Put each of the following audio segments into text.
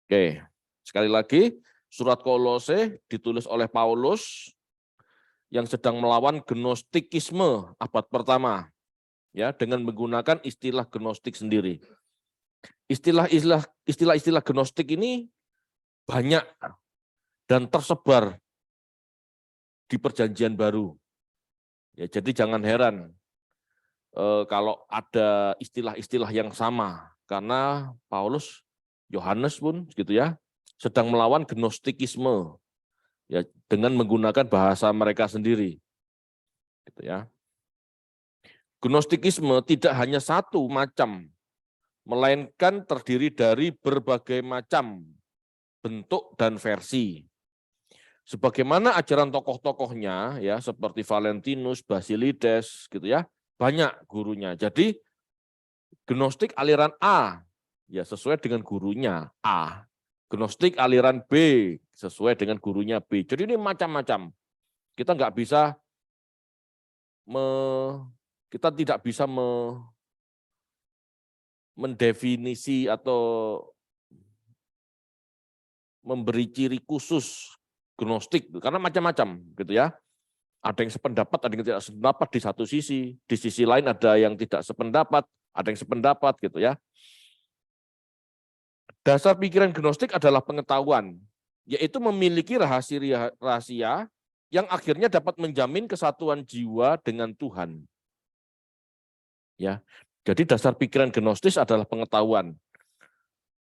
Oke, sekali lagi surat Kolose ditulis oleh Paulus yang sedang melawan gnostikisme abad pertama, ya, dengan menggunakan istilah gnostik sendiri. Istilah-istilah gnostik ini banyak dan tersebar di Perjanjian Baru. Ya, jadi jangan heran kalau ada istilah-istilah yang sama, karena Paulus, Yohanes pun gitu ya, sedang melawan gnostikisme, ya, dengan menggunakan bahasa mereka sendiri, gitu ya. Gnostikisme tidak hanya satu macam, melainkan terdiri dari berbagai macam bentuk dan versi. Sebagaimana ajaran tokoh-tokohnya, ya, seperti Valentinus, Basilides, gitu ya, banyak gurunya. Jadi Gnostik aliran A, ya sesuai dengan gurunya A. Gnostik aliran B, sesuai dengan gurunya B. Jadi ini macam-macam. Kita nggak bisa, kita tidak bisa mendefinisi atau memberi ciri khusus Gnostik, karena macam-macam, gitu ya. Ada yang sependapat, ada yang tidak sependapat di satu sisi. Di sisi lain ada yang tidak sependapat, ada yang sependapat, gitu ya. Dasar pikiran Gnostik adalah pengetahuan, yaitu memiliki rahasia yang akhirnya dapat menjamin kesatuan jiwa dengan Tuhan. Ya, jadi dasar pikiran Gnostis adalah pengetahuan.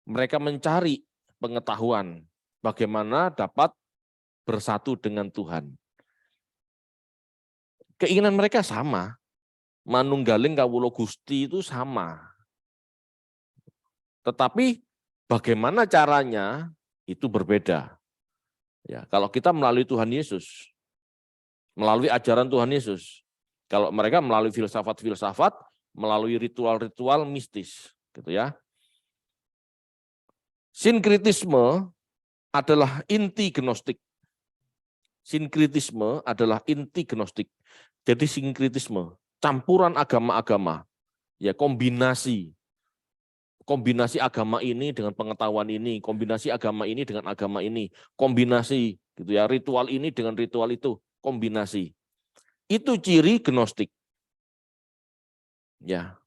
Mereka mencari pengetahuan bagaimana dapat bersatu dengan Tuhan. Keinginan mereka sama, manunggaling kawula Gusti itu sama. Tetapi bagaimana caranya itu berbeda. Ya, kalau kita melalui Tuhan Yesus, melalui ajaran Tuhan Yesus. Kalau mereka melalui filsafat-filsafat, melalui ritual-ritual mistis, gitu ya. Sinkritisme adalah inti Gnostik. Sinkritisme adalah inti Gnostik. Jadi sinkritisme, campuran agama-agama, ya, kombinasi agama ini dengan pengetahuan ini, kombinasi agama ini dengan agama ini, kombinasi, gitu ya, ritual ini dengan ritual itu, kombinasi. Itu ciri Gnostik. Ya.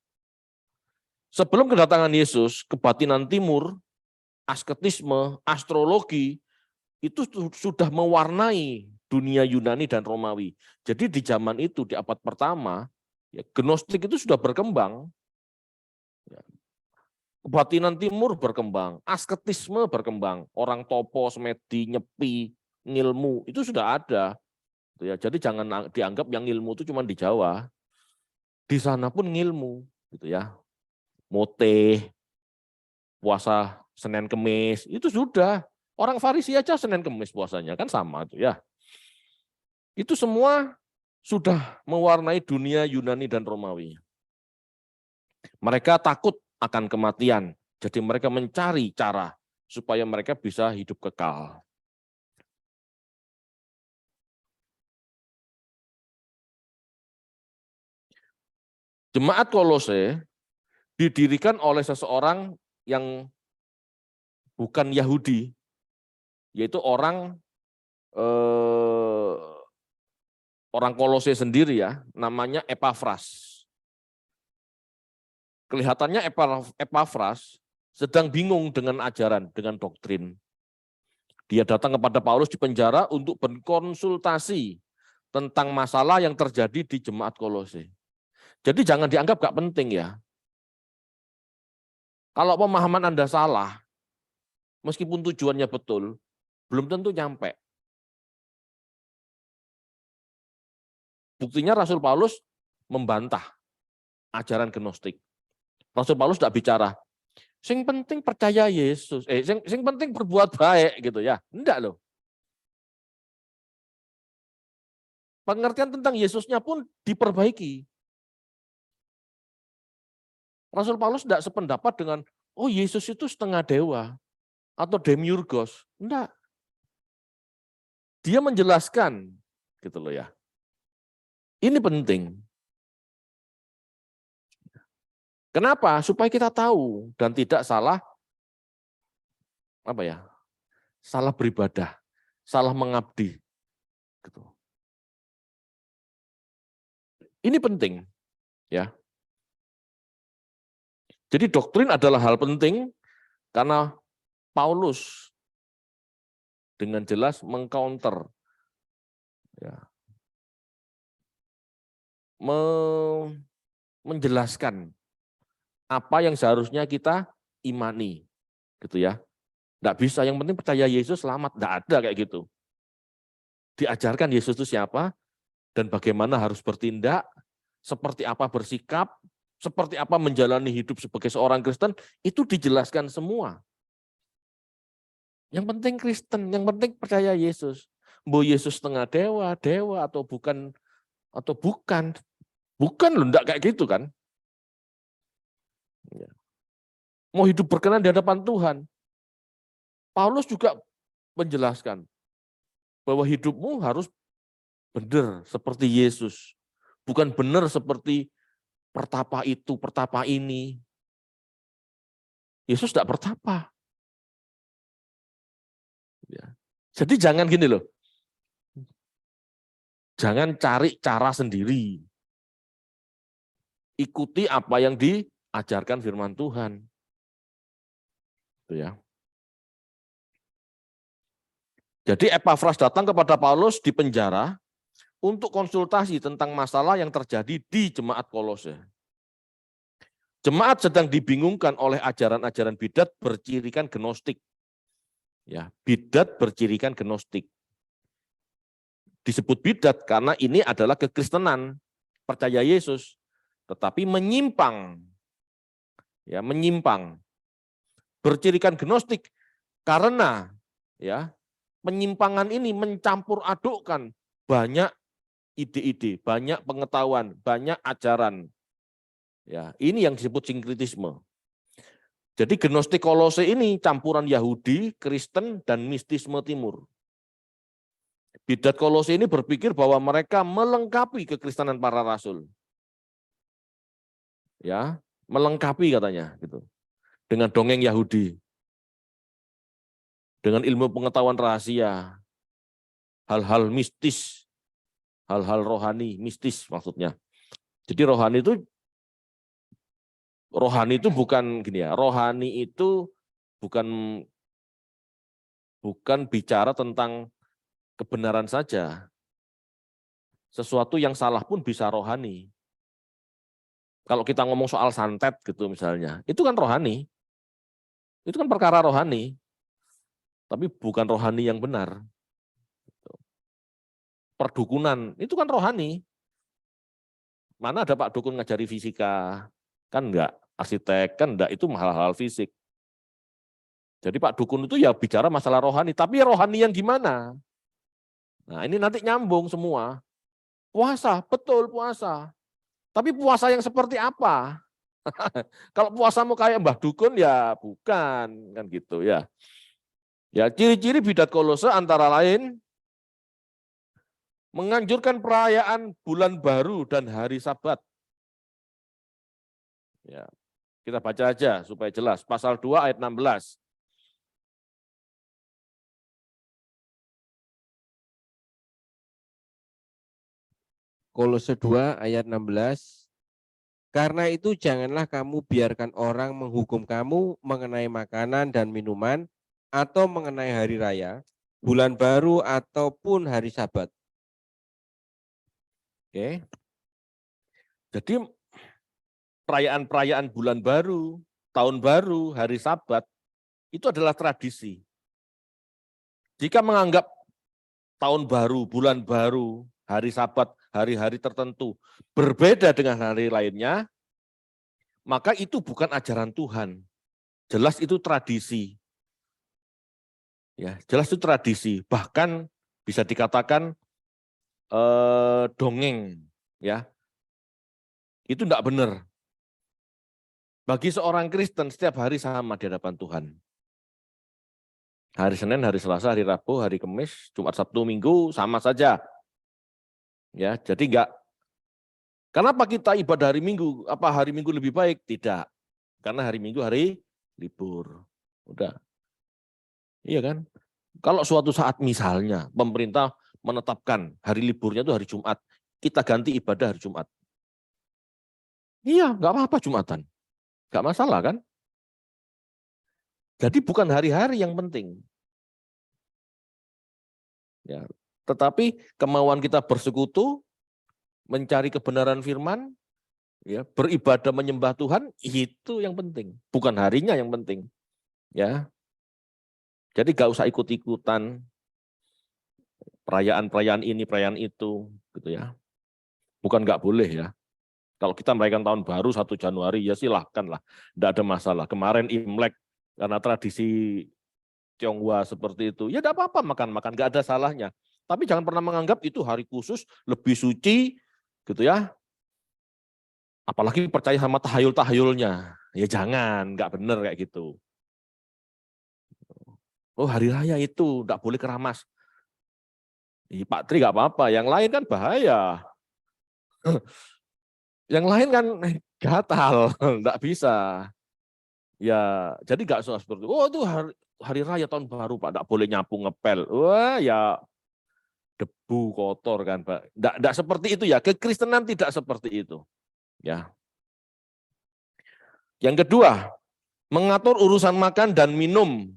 Sebelum kedatangan Yesus, kebatinan timur, asketisme, astrologi itu sudah mewarnai dunia Yunani dan Romawi. Jadi di zaman itu, di abad pertama, ya, Gnostik itu sudah berkembang. Ya. Kebatinan timur berkembang, asketisme berkembang, orang topo, semedi, nyepi, ngilmu itu sudah ada. Ya, jadi jangan dianggap yang ilmu itu cuma di Jawa. Di sana pun ngilmu, gitu ya. Moteh, puasa Senin Kemis, itu sudah. Orang Farisi aja Senin Kemis puasanya, kan sama tuh ya. Itu semua sudah mewarnai dunia Yunani dan Romawi. Mereka takut akan kematian, jadi mereka mencari cara supaya mereka bisa hidup kekal. Jemaat Kolose didirikan oleh seseorang yang bukan Yahudi, yaitu orang Kolose sendiri, ya, namanya Epafras. Kelihatannya Epafras sedang bingung dengan ajaran, dengan doktrin. Dia datang kepada Paulus di penjara untuk berkonsultasi tentang masalah yang terjadi di jemaat Kolose. Jadi jangan dianggap gak penting, ya. Kalau pemahaman Anda salah, meskipun tujuannya betul, belum tentu nyampe. Buktinya Rasul Paulus membantah ajaran Gnostik. Rasul Paulus tidak bicara, sing penting percaya Yesus, sing penting berbuat baik, gitu ya. Enggak loh. Pengertian tentang Yesusnya pun diperbaiki. Rasul Paulus tidak sependapat dengan, oh Yesus itu setengah dewa atau demiurgos. Enggak. Dia menjelaskan, gitu loh ya. Ini penting. Kenapa? Supaya kita tahu dan tidak salah salah beribadah, salah mengabdi. Gitu. Ini penting, ya. Jadi doktrin adalah hal penting karena Paulus dengan jelas mengcounter, ya, menjelaskan apa yang seharusnya kita imani, gitu ya. Nggak bisa, yang penting percaya Yesus selamat, nggak ada kayak gitu. Diajarkan Yesus itu siapa dan bagaimana harus bertindak, seperti apa bersikap, seperti apa menjalani hidup sebagai seorang Kristen, itu dijelaskan semua. Yang penting Kristen, yang penting percaya Yesus. Mau Yesus setengah dewa atau bukan loh, enggak kayak gitu kan. Mau hidup berkenan di hadapan Tuhan. Paulus juga menjelaskan bahwa hidupmu harus benar seperti Yesus. Bukan benar seperti pertapa itu, pertapa ini. Yesus tidak bertapa. Jadi jangan gini loh. Jangan cari cara sendiri. Ikuti apa yang diajarkan firman Tuhan. Itu ya. Jadi Epafras datang kepada Paulus di penjara untuk konsultasi tentang masalah yang terjadi di jemaat Kolose. Jemaat sedang dibingungkan oleh ajaran-ajaran bidat bercirikan gnostik. Ya, bidat bercirikan gnostik. Disebut bidat karena ini adalah kekristenan, percaya Yesus, tetapi menyimpang. Ya, menyimpang. Bercirikan gnostik karena ya, penyimpangan ini mencampur adukkan banyak ide-ide, banyak pengetahuan, banyak ajaran. Ya, ini yang disebut sinkritisme. Jadi Gnostik Kolose ini campuran Yahudi, Kristen, dan mistisme timur. Bidat Kolose ini berpikir bahwa mereka melengkapi kekristenan para rasul. Ya, melengkapi katanya gitu. Dengan dongeng Yahudi. Dengan ilmu pengetahuan rahasia. Hal-hal mistis, hal-hal rohani, mistis maksudnya. Jadi rohani itu bukan gini ya, rohani itu bukan bicara tentang kebenaran saja. Sesuatu yang salah pun bisa rohani. Kalau kita ngomong soal santet gitu misalnya, itu kan rohani. Itu kan perkara rohani. Tapi bukan rohani yang benar. Perdukunan, itu kan rohani. Mana ada Pak Dukun ngajari fisika? Kan enggak. Arsitek, kan enggak. Itu hal-hal fisik. Jadi Pak Dukun itu ya bicara masalah rohani. Tapi rohani yang gimana? Nah ini nanti nyambung semua. Puasa, betul puasa. Tapi puasa yang seperti apa? Kalau puasamu kayak Mbah Dukun ya bukan, kan gitu ya. Ya, ciri-ciri bidat Kolose antara lain menganjurkan perayaan bulan baru dan hari Sabat. Ya, kita baca aja supaya jelas. Pasal 2 ayat 16. Kolose 2 ayat 16. Karena itu janganlah kamu biarkan orang menghukum kamu mengenai makanan dan minuman atau mengenai hari raya, bulan baru ataupun hari Sabat. Oke. Jadi perayaan-perayaan bulan baru, tahun baru, hari Sabat itu adalah tradisi. Jika menganggap tahun baru, bulan baru, hari Sabat, hari-hari tertentu berbeda dengan hari lainnya, maka itu bukan ajaran Tuhan. Jelas itu tradisi. Ya, jelas itu tradisi. Bahkan bisa dikatakan dongeng, ya. Itu enggak benar. Bagi seorang Kristen setiap hari sama di hadapan Tuhan. Hari Senin, hari Selasa, hari Rabu, hari Kamis, Jumat, Sabtu, Minggu sama saja. Ya, jadi enggak. Kenapa kita ibadah hari Minggu? Apa hari Minggu lebih baik? Tidak. Karena hari Minggu hari libur. Udah. Iya kan? Kalau suatu saat misalnya pemerintah menetapkan hari liburnya itu hari Jumat, kita ganti ibadah hari Jumat. Iya, nggak apa-apa Jumatan. Nggak masalah kan? Jadi bukan hari-hari yang penting. Ya, tetapi kemauan kita bersekutu, mencari kebenaran firman, ya, beribadah menyembah Tuhan, itu yang penting. Bukan harinya yang penting. Ya, jadi nggak usah ikut-ikutan perayaan-perayaan ini, perayaan itu, gitu ya. Bukan nggak boleh ya. Kalau kita merayakan tahun baru 1 Januari, ya silahkan lah. Nggak ada masalah. Kemarin Imlek, karena tradisi Tionghoa seperti itu, ya nggak apa-apa makan-makan, nggak ada salahnya. Tapi jangan pernah menganggap itu hari khusus, lebih suci, gitu ya. Apalagi percaya sama tahayul-tahayulnya. Ya jangan, nggak benar kayak gitu. Oh hari raya itu, nggak boleh keramas. Pak Tri nggak apa-apa, yang lain kan bahaya. Yang lain kan gatal, nggak bisa. Ya, jadi nggak seperti itu. Oh itu hari raya tahun baru Pak, nggak boleh nyapu ngepel. Wah ya debu kotor kan Pak. Nggak seperti itu ya. Kekristenan tidak seperti itu. Ya. Yang kedua, mengatur urusan makan dan minum.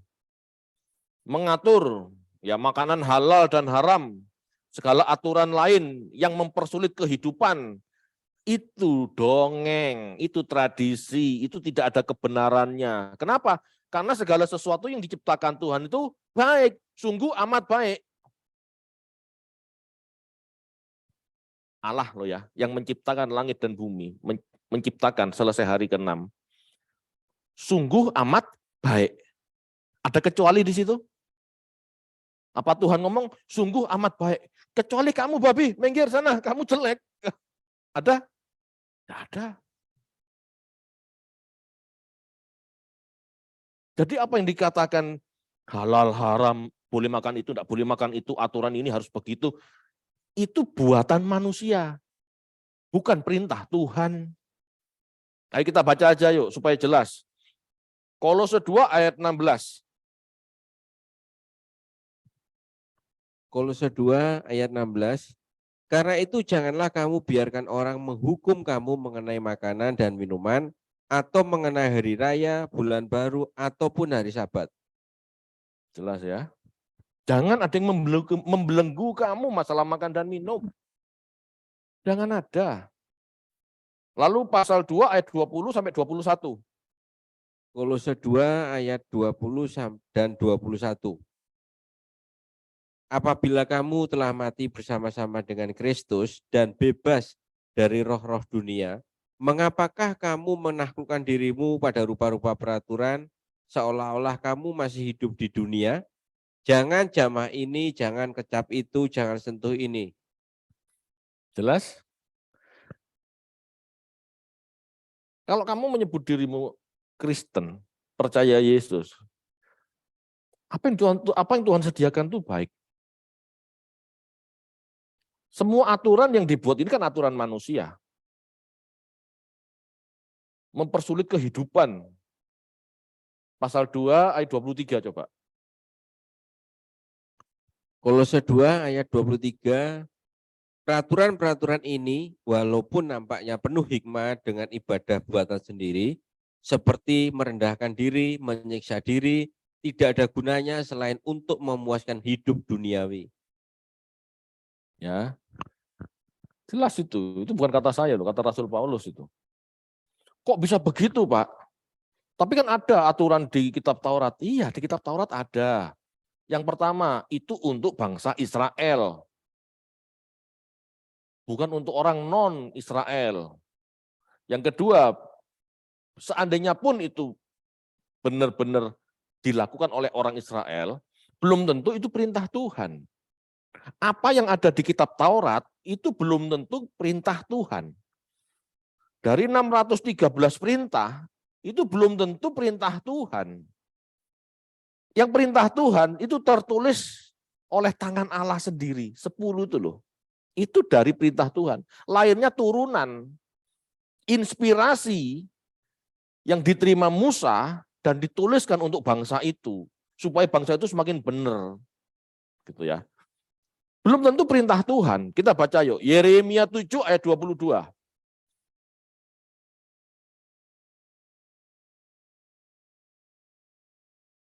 Mengatur ya makanan halal dan haram. Segala aturan lain yang mempersulit kehidupan. Itu dongeng, itu tradisi, itu tidak ada kebenarannya. Kenapa? Karena segala sesuatu yang diciptakan Tuhan itu baik, sungguh amat baik. Allah loh ya, yang menciptakan langit dan bumi, menciptakan selesai hari ke-6. Sungguh amat baik. Ada kecuali di situ? Apa Tuhan ngomong, sungguh amat baik. Kecuali kamu babi, minggir sana, kamu jelek. Ada? Tidak ada. Jadi apa yang dikatakan halal, haram, boleh makan itu, tidak boleh makan itu, aturan ini harus begitu, itu buatan manusia, bukan perintah Tuhan. Ayo kita baca aja yuk, supaya jelas. Kolose 2 ayat 16. Kolose 2 ayat 16. Karena itu janganlah kamu biarkan orang menghukum kamu mengenai makanan dan minuman, atau mengenai hari raya, bulan baru, ataupun hari Sabat. Jelas ya. Jangan ada yang membelenggu kamu masalah makan dan minum. Jangan ada. Lalu pasal 2 ayat 20 sampai 21. Kolose 2 ayat 20 dan 21. Apabila kamu telah mati bersama-sama dengan Kristus dan bebas dari roh-roh dunia, mengapakah kamu menaklukkan dirimu pada rupa-rupa peraturan seolah-olah kamu masih hidup di dunia? Jangan jamah ini, jangan kecap itu, jangan sentuh ini. Jelas? Kalau kamu menyebut dirimu Kristen, percaya Yesus, apa yang Tuhan sediakan itu baik. Semua aturan yang dibuat ini kan aturan manusia. Mempersulit kehidupan. Pasal 2 ayat 23 coba. Kolose 2 ayat 23, peraturan-peraturan ini walaupun nampaknya penuh hikmat dengan ibadah buatan sendiri, seperti merendahkan diri, menyiksa diri, tidak ada gunanya selain untuk memuaskan hidup duniawi. Ya, jelas itu bukan kata saya loh, kata Rasul Paulus itu. Kok bisa begitu Pak? Tapi kan ada aturan di kitab Taurat. Iya, di kitab Taurat ada. Yang pertama, itu untuk bangsa Israel. Bukan untuk orang non-Israel. Yang kedua, seandainya pun itu benar-benar dilakukan oleh orang Israel, belum tentu itu perintah Tuhan. Apa yang ada di kitab Taurat itu belum tentu perintah Tuhan. Dari 613 perintah, itu belum tentu perintah Tuhan. Yang perintah Tuhan itu tertulis oleh tangan Allah sendiri, 10 itu loh. Itu dari perintah Tuhan. Lainnya turunan, inspirasi yang diterima Musa dan dituliskan untuk bangsa itu. supaya bangsa itu semakin benar. Gitu ya. Belum tentu perintah Tuhan. Kita baca yuk, Yeremia 7 ayat 22.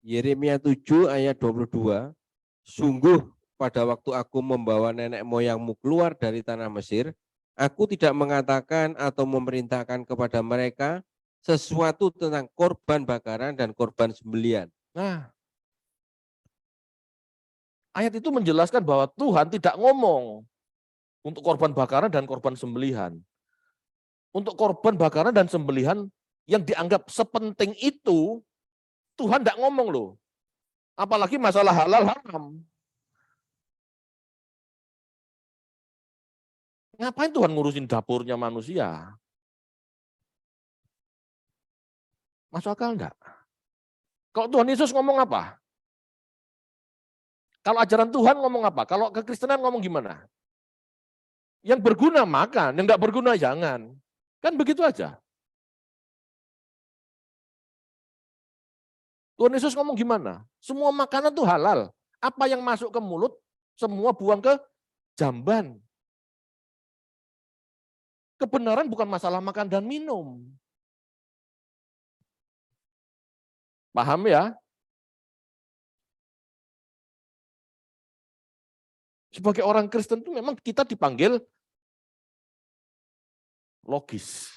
Yeremia 7 ayat 22. Sungguh pada waktu aku membawa nenek moyangmu keluar dari tanah Mesir, aku tidak mengatakan atau memerintahkan kepada mereka sesuatu tentang korban bakaran dan korban sembelihan. Nah, ayat itu menjelaskan bahwa Tuhan tidak ngomong untuk korban bakaran dan korban sembelihan. Untuk korban bakaran dan sembelihan yang dianggap sepenting itu, Tuhan tidak ngomong loh. Apalagi masalah halal haram. Ngapain Tuhan ngurusin dapurnya manusia? Masuk akal enggak? Kalau Tuhan Yesus ngomong apa? Kalau ajaran Tuhan ngomong apa? Kalau kekristenan ngomong gimana? Yang berguna makan, yang enggak berguna jangan. Kan begitu aja. Tuhan Yesus ngomong gimana? Semua makanan itu halal. Apa yang masuk ke mulut, semua buang ke jamban. Kebenaran bukan masalah makan dan minum. Paham ya? Sebagai orang Kristen itu memang kita dipanggil logis.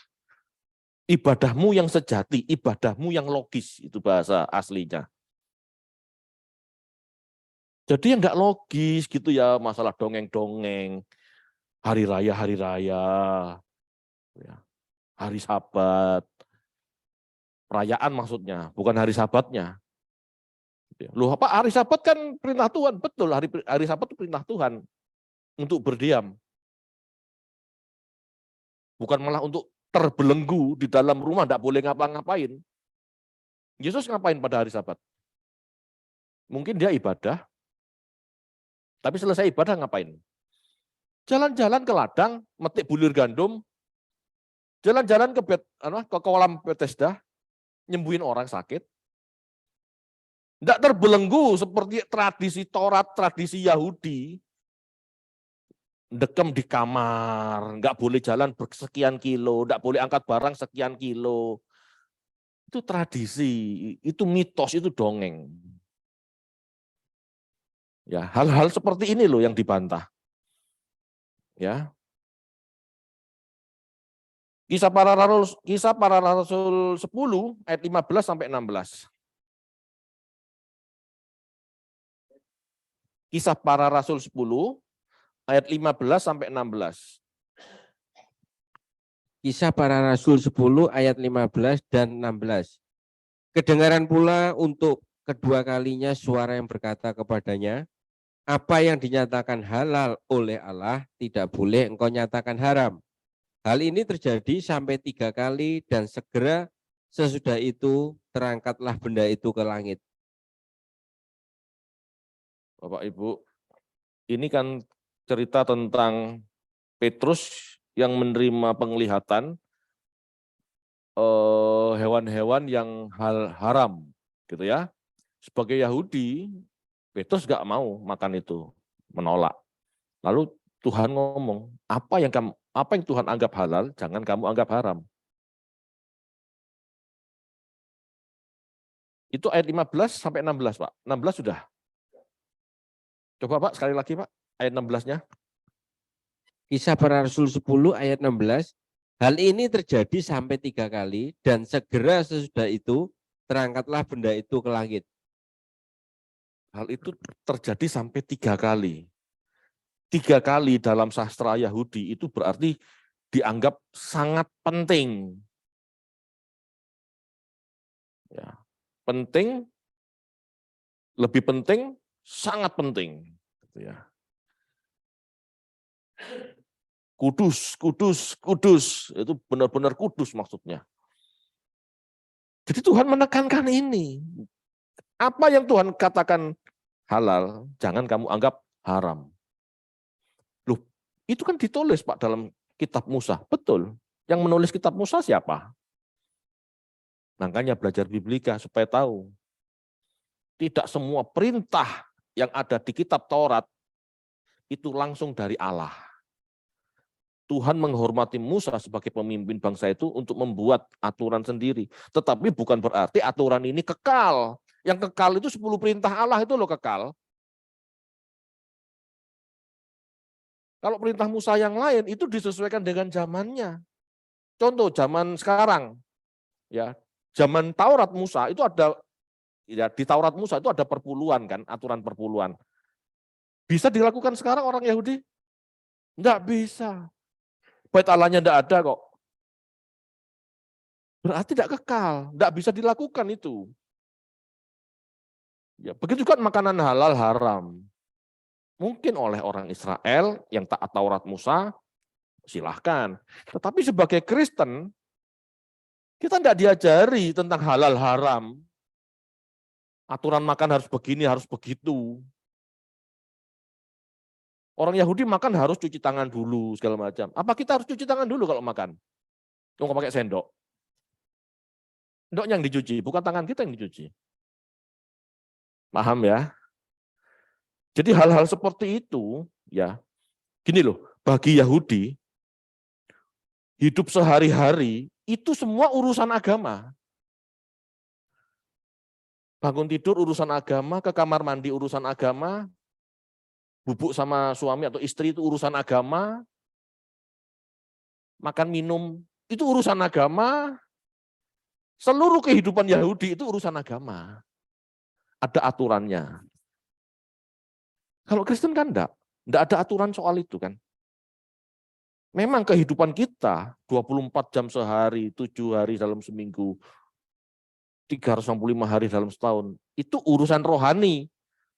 Ibadahmu yang sejati, ibadahmu yang logis, itu bahasa aslinya. Jadi yang nggak logis gitu ya, masalah dongeng-dongeng, hari raya, ya, hari Sabat, perayaan maksudnya, bukan hari Sabatnya. Loh, apa hari Sabat kan perintah Tuhan, betul hari Sabat itu perintah Tuhan untuk berdiam. Bukan malah untuk terbelenggu di dalam rumah, tidak boleh ngapa-ngapain. Yesus ngapain pada hari Sabat? Mungkin dia ibadah, tapi selesai ibadah ngapain? Jalan-jalan ke ladang, metik bulir gandum, jalan-jalan ke kolam Bethesda, nyembuhin orang sakit. Tidak terbelenggu seperti tradisi Taurat, tradisi Yahudi. Dekem di kamar, nggak boleh jalan bersekian kilo, nggak boleh angkat barang sekian kilo. Itu tradisi, itu mitos, itu dongeng. Ya, hal-hal seperti ini loh yang dibantah. Ya. Kisah para Rasul 10 ayat 15 sampai 16. Kisah para Rasul 10 ayat 15 sampai 16. Kisah para Rasul 10 ayat 15 dan 16. Kedengaran pula untuk kedua kalinya suara yang berkata kepadanya, apa yang dinyatakan halal oleh Allah tidak boleh engkau nyatakan haram. Hal ini terjadi sampai 3 kali dan segera sesudah itu terangkatlah benda itu ke langit. Bapak Ibu, ini kan cerita tentang Petrus yang menerima penglihatan hewan-hewan yang haram, gitu ya. Sebagai Yahudi, Petrus nggak mau makan itu, menolak. Lalu Tuhan ngomong, apa yang Tuhan anggap halal, jangan kamu anggap haram. Itu ayat 15 sampai 16, Pak. 16 sudah. Coba Pak, sekali lagi Pak, ayat 16-nya. Kisah para Rasul 10 ayat 16. Hal ini terjadi sampai 3 kali dan segera sesudah itu terangkatlah benda itu ke langit. Hal itu terjadi sampai 3 kali. 3 kali dalam sastra Yahudi itu berarti dianggap sangat penting. Ya, penting, lebih penting, sangat penting. Gitu ya. Kudus, kudus, kudus. Itu benar-benar kudus maksudnya. Jadi Tuhan menekankan ini. Apa yang Tuhan katakan halal, jangan kamu anggap haram. Loh, itu kan ditulis Pak dalam kitab Musa. Betul. Yang menulis kitab Musa siapa? Makanya belajar Biblika supaya tahu. Tidak semua perintah yang ada di kitab Taurat itu langsung dari Allah. Tuhan menghormati Musa sebagai pemimpin bangsa itu untuk membuat aturan sendiri. Tetapi bukan berarti aturan ini kekal. Yang kekal itu 10 perintah Allah itu loh kekal. Kalau perintah Musa yang lain itu disesuaikan dengan zamannya. Contoh zaman sekarang, ya, zaman Taurat Musa itu ada, ya di Taurat Musa itu ada perpuluhan kan, aturan perpuluhan. Bisa dilakukan sekarang orang Yahudi? Enggak bisa. Bait Allahnya enggak ada kok. Berarti tidak kekal, enggak bisa dilakukan itu. Ya, begitu juga makanan halal haram. Mungkin oleh orang Israel yang taat Taurat Musa, silahkan. Tetapi sebagai Kristen, kita tidak diajari tentang halal haram. Aturan makan harus begini, harus begitu. Orang Yahudi makan harus cuci tangan dulu, segala macam. Apa kita harus cuci tangan dulu kalau makan? Nggak pakai sendok. Sendoknya yang dicuci, bukan tangan kita yang dicuci. Paham ya? Jadi hal-hal seperti itu, ya, gini loh, bagi Yahudi, hidup sehari-hari itu semua urusan agama. Bangun tidur urusan agama, ke kamar mandi urusan agama, bubuk sama suami atau istri itu urusan agama, makan minum itu urusan agama, seluruh kehidupan Yahudi itu urusan agama. Ada aturannya. Kalau Kristen kan enggak ada aturan soal itu kan. Memang kehidupan kita 24 jam sehari, 7 hari dalam seminggu, 365 hari dalam setahun, itu urusan rohani.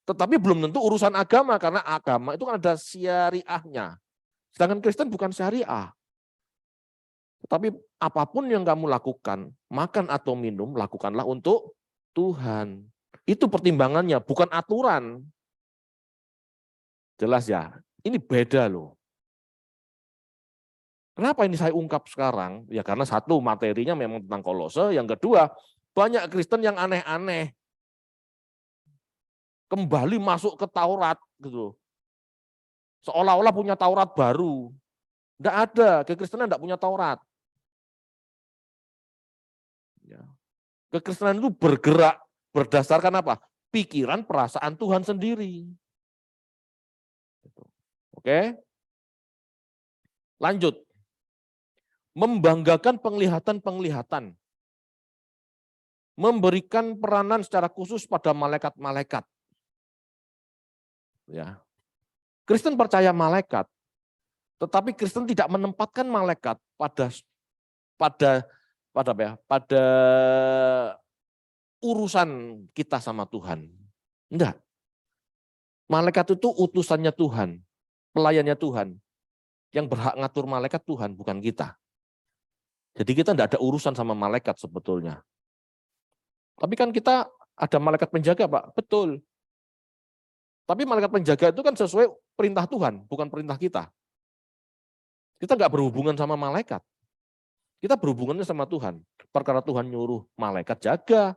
Tetapi belum tentu urusan agama, karena agama itu kan ada syariahnya. Sedangkan Kristen bukan syariah. Tetapi apapun yang kamu lakukan, makan atau minum, lakukanlah untuk Tuhan. Itu pertimbangannya, bukan aturan. Jelas ya? Ini beda loh. Kenapa ini saya ungkap sekarang? Ya karena satu, materinya memang tentang Kolose. Yang kedua, banyak Kristen yang aneh-aneh. Kembali masuk ke Taurat gitu. Seolah-olah punya Taurat baru. Enggak ada, kekristenan enggak punya Taurat. Ya. Kekristenan itu bergerak berdasarkan apa? Pikiran, perasaan Tuhan sendiri. Oke? Lanjut. Membanggakan penglihatan-penglihatan. Memberikan peranan secara khusus pada malaikat-malaikat. Ya. Kristen percaya malaikat, tetapi Kristen tidak menempatkan malaikat pada urusan kita sama Tuhan. Enggak. Malaikat itu utusannya Tuhan, pelayannya Tuhan. Yang berhak ngatur malaikat Tuhan, bukan kita. Jadi kita enggak ada urusan sama malaikat sebetulnya. Tapi kan kita ada malaikat penjaga, Pak. Betul. Tapi malaikat penjaga itu kan sesuai perintah Tuhan, bukan perintah kita. Kita enggak berhubungan sama malaikat. Kita berhubungannya sama Tuhan. Perkara Tuhan nyuruh malaikat jaga,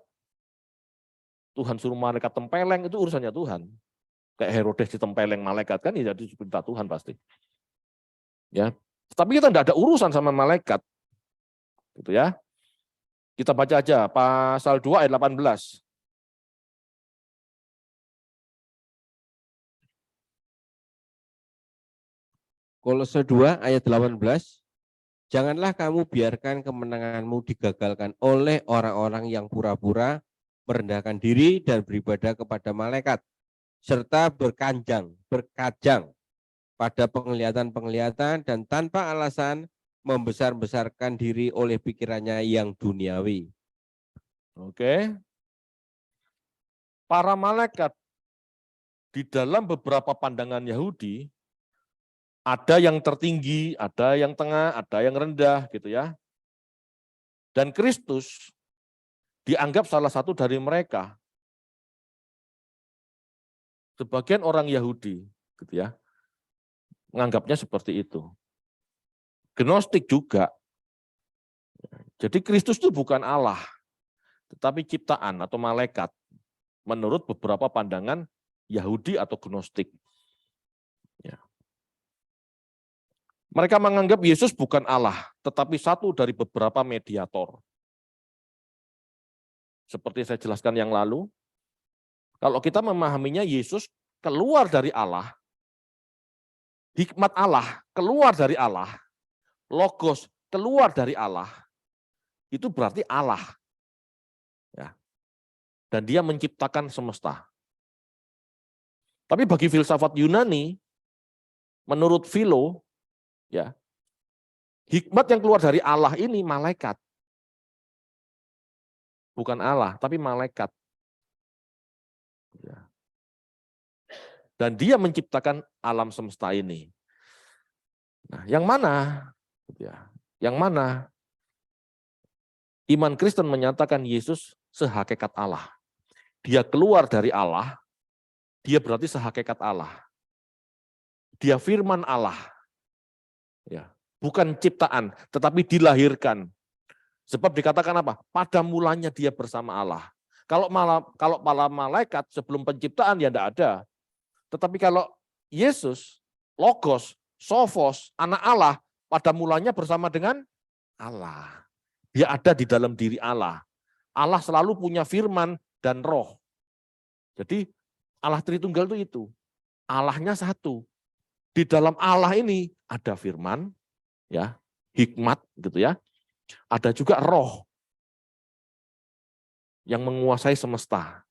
Tuhan suruh malaikat tempeleng, itu urusannya Tuhan. Kayak Herodes ditempeleng malaikat, kan ya jadi perintah Tuhan pasti. Ya, tapi kita enggak ada urusan sama malaikat. Gitu ya. Kita baca aja pasal 2 ayat 18. Kolose 2 ayat 18. Janganlah kamu biarkan kemenanganmu digagalkan oleh orang-orang yang pura-pura merendahkan diri dan beribadah kepada malaikat, serta berkajang pada penglihatan-penglihatan dan tanpa alasan membesar-besarkan diri oleh pikirannya yang duniawi. Oke. Para malaikat di dalam beberapa pandangan Yahudi, ada yang tertinggi, ada yang tengah, ada yang rendah gitu ya. Dan Kristus dianggap salah satu dari mereka. Sebagian orang Yahudi gitu ya, menganggapnya seperti itu. Gnostik juga. Jadi Kristus itu bukan Allah, tetapi ciptaan atau malaikat. menurut beberapa pandangan Yahudi atau Gnostik. Ya. Mereka menganggap Yesus bukan Allah, tetapi satu dari beberapa mediator. Seperti saya jelaskan yang lalu, kalau kita memahaminya Yesus keluar dari Allah, hikmat Allah keluar dari Allah, logos keluar dari Allah, itu berarti Allah. Ya. Dan dia menciptakan semesta. Tapi bagi filsafat Yunani, menurut Philo, ya, hikmat yang keluar dari Allah ini malaikat. Bukan Allah, tapi malaikat. Ya. Dan dia menciptakan alam semesta ini. Nah, yang mana? Ya, yang mana? Iman Kristen menyatakan Yesus sehakikat Allah. Dia keluar dari Allah, dia berarti sehakikat Allah. Dia firman Allah. Ya, bukan ciptaan, tetapi dilahirkan. Sebab dikatakan apa? Pada mulanya dia bersama Allah. Kalau para malaikat sebelum penciptaan ya tidak ada. Tetapi kalau Yesus, Logos, Sophos, anak Allah, pada mulanya bersama dengan Allah. Dia ada di dalam diri Allah. Allah selalu punya firman dan roh. Jadi Allah Tritunggal itu. Allahnya satu. Di dalam Allah ini ada firman, ya, hikmat gitu ya. Ada juga roh yang menguasai semesta.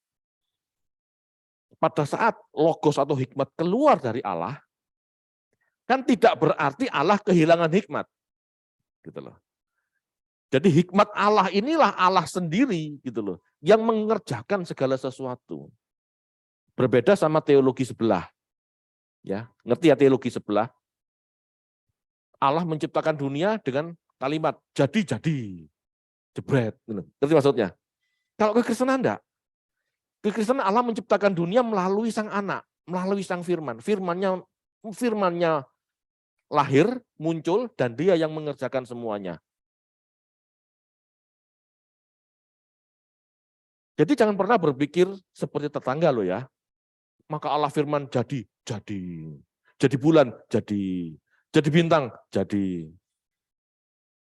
Pada saat logos atau hikmat keluar dari Allah, kan tidak berarti Allah kehilangan hikmat. Gitu loh. Jadi hikmat Allah inilah Allah sendiri gitu loh, yang mengerjakan segala sesuatu. Berbeda sama teologi sebelah. Ya, ngerti ya teologi sebelah? Allah menciptakan dunia dengan kalimat jadi. Jebret, ngerti maksudnya? Kalau kekristenan enggak. Kekristenan Allah menciptakan dunia melalui sang anak, melalui sang firman. Firmannya lahir, muncul, dan dia yang mengerjakan semuanya. Jadi jangan pernah berpikir seperti tetangga lo ya. Maka Allah firman jadi. Jadi bulan, jadi bintang, jadi.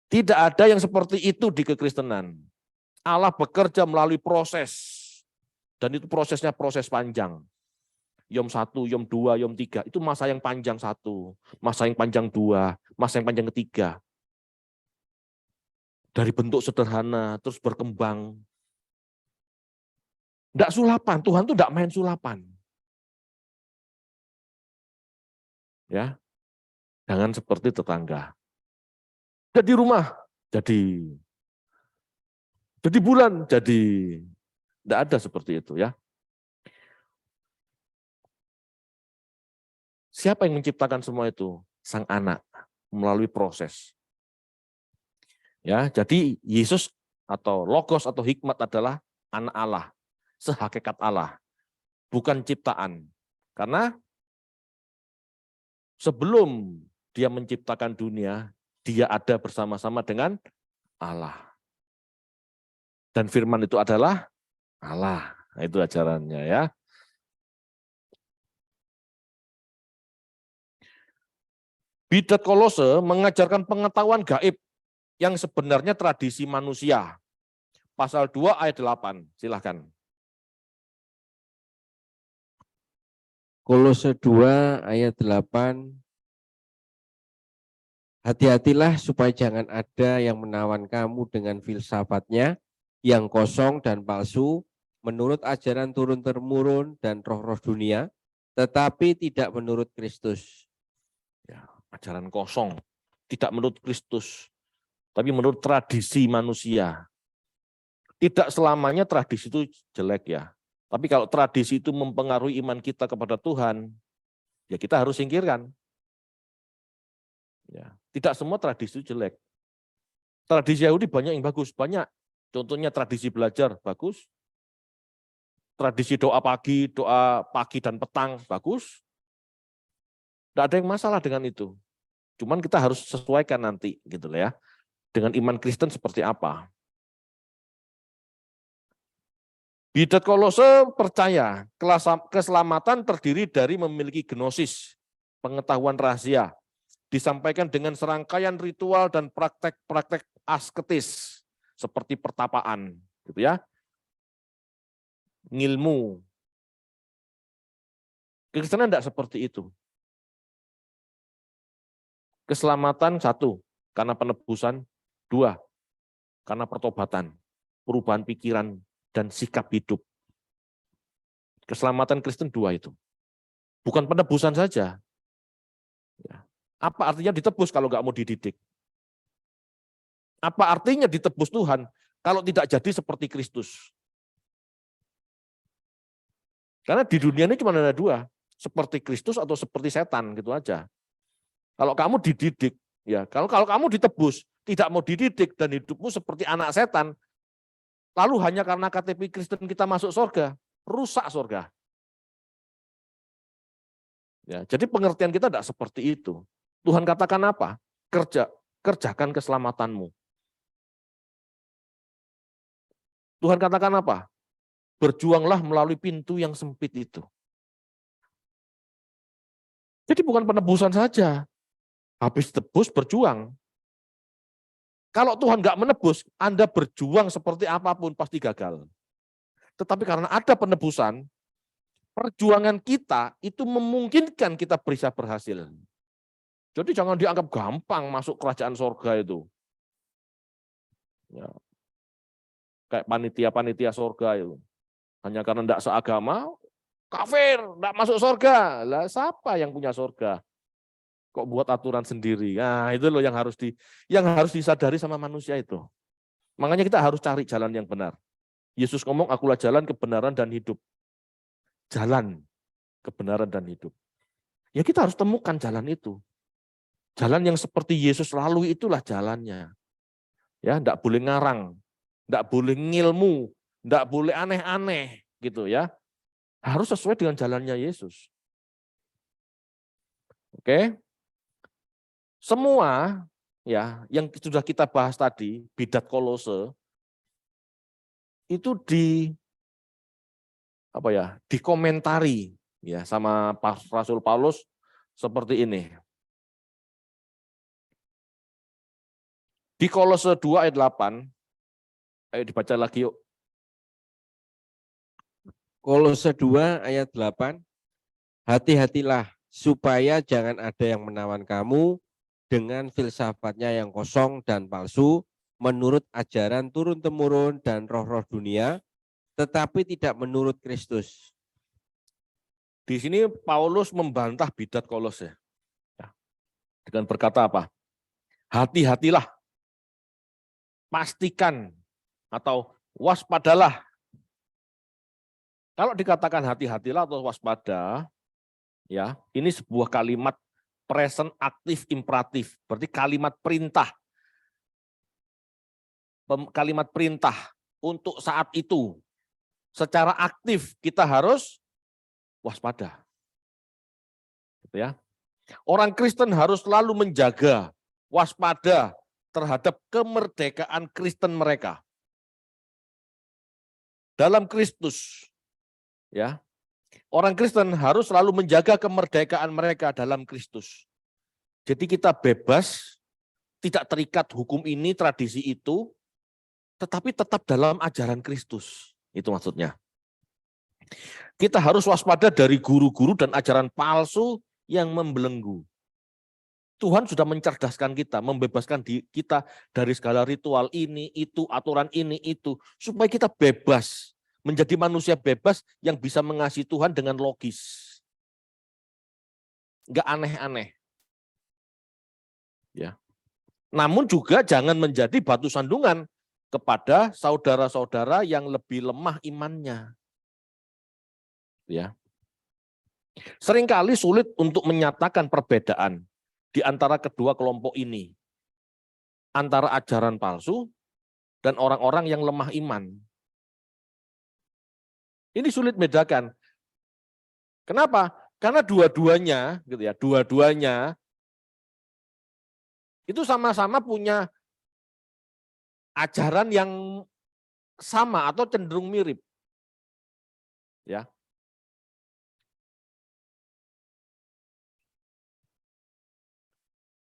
Tidak ada yang seperti itu di kekristenan. Allah bekerja melalui proses. Dan itu prosesnya proses panjang. Yom 1, Yom 2, Yom 3. Itu masa yang panjang 1, masa yang panjang 2, masa yang panjang 3. Dari bentuk sederhana, terus berkembang. Tidak sulapan, Tuhan itu tidak main sulapan. Ya, jangan seperti tetangga. Jadi rumah, jadi bulan, jadi. Tidak ada seperti itu ya. Siapa yang menciptakan semua itu? Sang anak melalui proses. Ya, jadi Yesus atau logos atau hikmat adalah anak Allah, sehakikat Allah, bukan ciptaan. Karena sebelum dia menciptakan dunia, dia ada bersama-sama dengan Allah. Dan firman itu adalah Allah. Nah, itu ajarannya ya. Bidat Kolose mengajarkan pengetahuan gaib yang sebenarnya tradisi manusia. Pasal 2 ayat 8, silahkan. Kolose 2 ayat 8. Hati-hatilah supaya jangan ada yang menawan kamu dengan filsafatnya yang kosong dan palsu, menurut ajaran turun-temurun dan roh-roh dunia, tetapi tidak menurut Kristus. Ya, ajaran kosong, tidak menurut Kristus, tapi menurut tradisi manusia. Tidak selamanya tradisi itu jelek ya. Tapi kalau tradisi itu mempengaruhi iman kita kepada Tuhan, ya kita harus singkirkan. Ya, tidak semua tradisi itu jelek. Tradisi Yahudi banyak yang bagus, banyak. Contohnya tradisi belajar, bagus. Tradisi doa pagi dan petang, bagus. Tidak ada yang masalah dengan itu. Cuman kita harus sesuaikan nanti gitu ya. Dengan iman Kristen seperti apa. Bidat Kolose percaya keselamatan terdiri dari memiliki gnosis, pengetahuan rahasia, disampaikan dengan serangkaian ritual dan praktek-praktek asketis seperti pertapaan, gitu ya, ngilmu. Kekristenan tidak seperti itu. Keselamatan satu, karena penebusan. Dua, karena pertobatan, perubahan pikiran, dan sikap hidup. Keselamatan Kristen dua itu. Bukan penebusan saja. Apa artinya ditebus kalau nggak mau dididik? Apa artinya ditebus Tuhan kalau tidak jadi seperti Kristus? Karena di dunia ini cuma ada dua, seperti Kristus atau seperti setan, gitu aja. Kalau kamu dididik, ya kalau kamu ditebus, tidak mau dididik dan hidupmu seperti anak setan, lalu hanya karena KTP Kristen kita masuk surga, rusak surga. Ya, jadi pengertian kita tidak seperti itu. Tuhan katakan apa? Kerjakan keselamatanmu. Tuhan katakan apa? Berjuanglah melalui pintu yang sempit itu. Jadi bukan penebusan saja. Habis tebus berjuang. Kalau Tuhan nggak menebus, Anda berjuang seperti apapun pasti gagal. Tetapi karena ada penebusan, perjuangan kita itu memungkinkan kita bisa berhasil. Jadi jangan dianggap gampang masuk kerajaan surga itu. Ya. Kayak panitia-panitia surga itu. Hanya karena tidak seagama, kafir, tidak masuk surga. Lah siapa yang punya surga? Kok buat aturan sendiri? Nah, itu loh yang harus disadari sama manusia itu. Makanya kita harus cari jalan yang benar. Yesus ngomong, akulah jalan, kebenaran, dan hidup. Jalan, kebenaran, dan hidup. Ya kita harus temukan jalan itu. Jalan yang seperti Yesus lalui itulah jalannya. Ya, enggak boleh ngarang, enggak boleh ngilmu, enggak boleh aneh-aneh gitu ya. Harus sesuai dengan jalannya Yesus. Oke. Semua ya yang sudah kita bahas tadi, bidat Kolose itu dikomentari ya sama Rasul Paulus seperti ini. Di Kolose 2 ayat 8, ayo dibaca lagi yuk. Kolose 2 ayat 8, hati-hatilah supaya jangan ada yang menawan kamu dengan filsafatnya yang kosong dan palsu, menurut ajaran turun-temurun dan roh-roh dunia, tetapi tidak menurut Kristus. Di sini Paulus membantah bidat Kolose. Dengan berkata apa? Hati-hatilah. Pastikan atau waspadalah. Kalau dikatakan hati-hatilah atau waspada, ya, ini sebuah kalimat present aktif imperatif, berarti kalimat perintah. Kalimat perintah untuk saat itu. Secara aktif kita harus waspada. Gitu ya. Orang Kristen harus selalu menjaga, waspada terhadap kemerdekaan Kristen mereka. Dalam Kristus, ya. Orang Kristen harus selalu menjaga kemerdekaan mereka dalam Kristus. Jadi kita bebas, tidak terikat hukum ini, tradisi itu, tetapi tetap dalam ajaran Kristus. Itu maksudnya. Kita harus waspada dari guru-guru dan ajaran palsu yang membelenggu. Tuhan sudah mencerdaskan kita, membebaskan kita dari segala ritual ini, itu, aturan ini, itu. Supaya kita bebas, menjadi manusia bebas yang bisa mengasihi Tuhan dengan logis. Enggak aneh-aneh. Ya. Namun juga jangan menjadi batu sandungan kepada saudara-saudara yang lebih lemah imannya. Ya. Seringkali sulit untuk menyatakan perbedaan di antara kedua kelompok ini, antara ajaran palsu dan orang-orang yang lemah iman. Ini sulit membedakan. Kenapa? Karena dua-duanya, gitu ya, dua-duanya itu sama-sama punya ajaran yang sama atau cenderung mirip. Ya.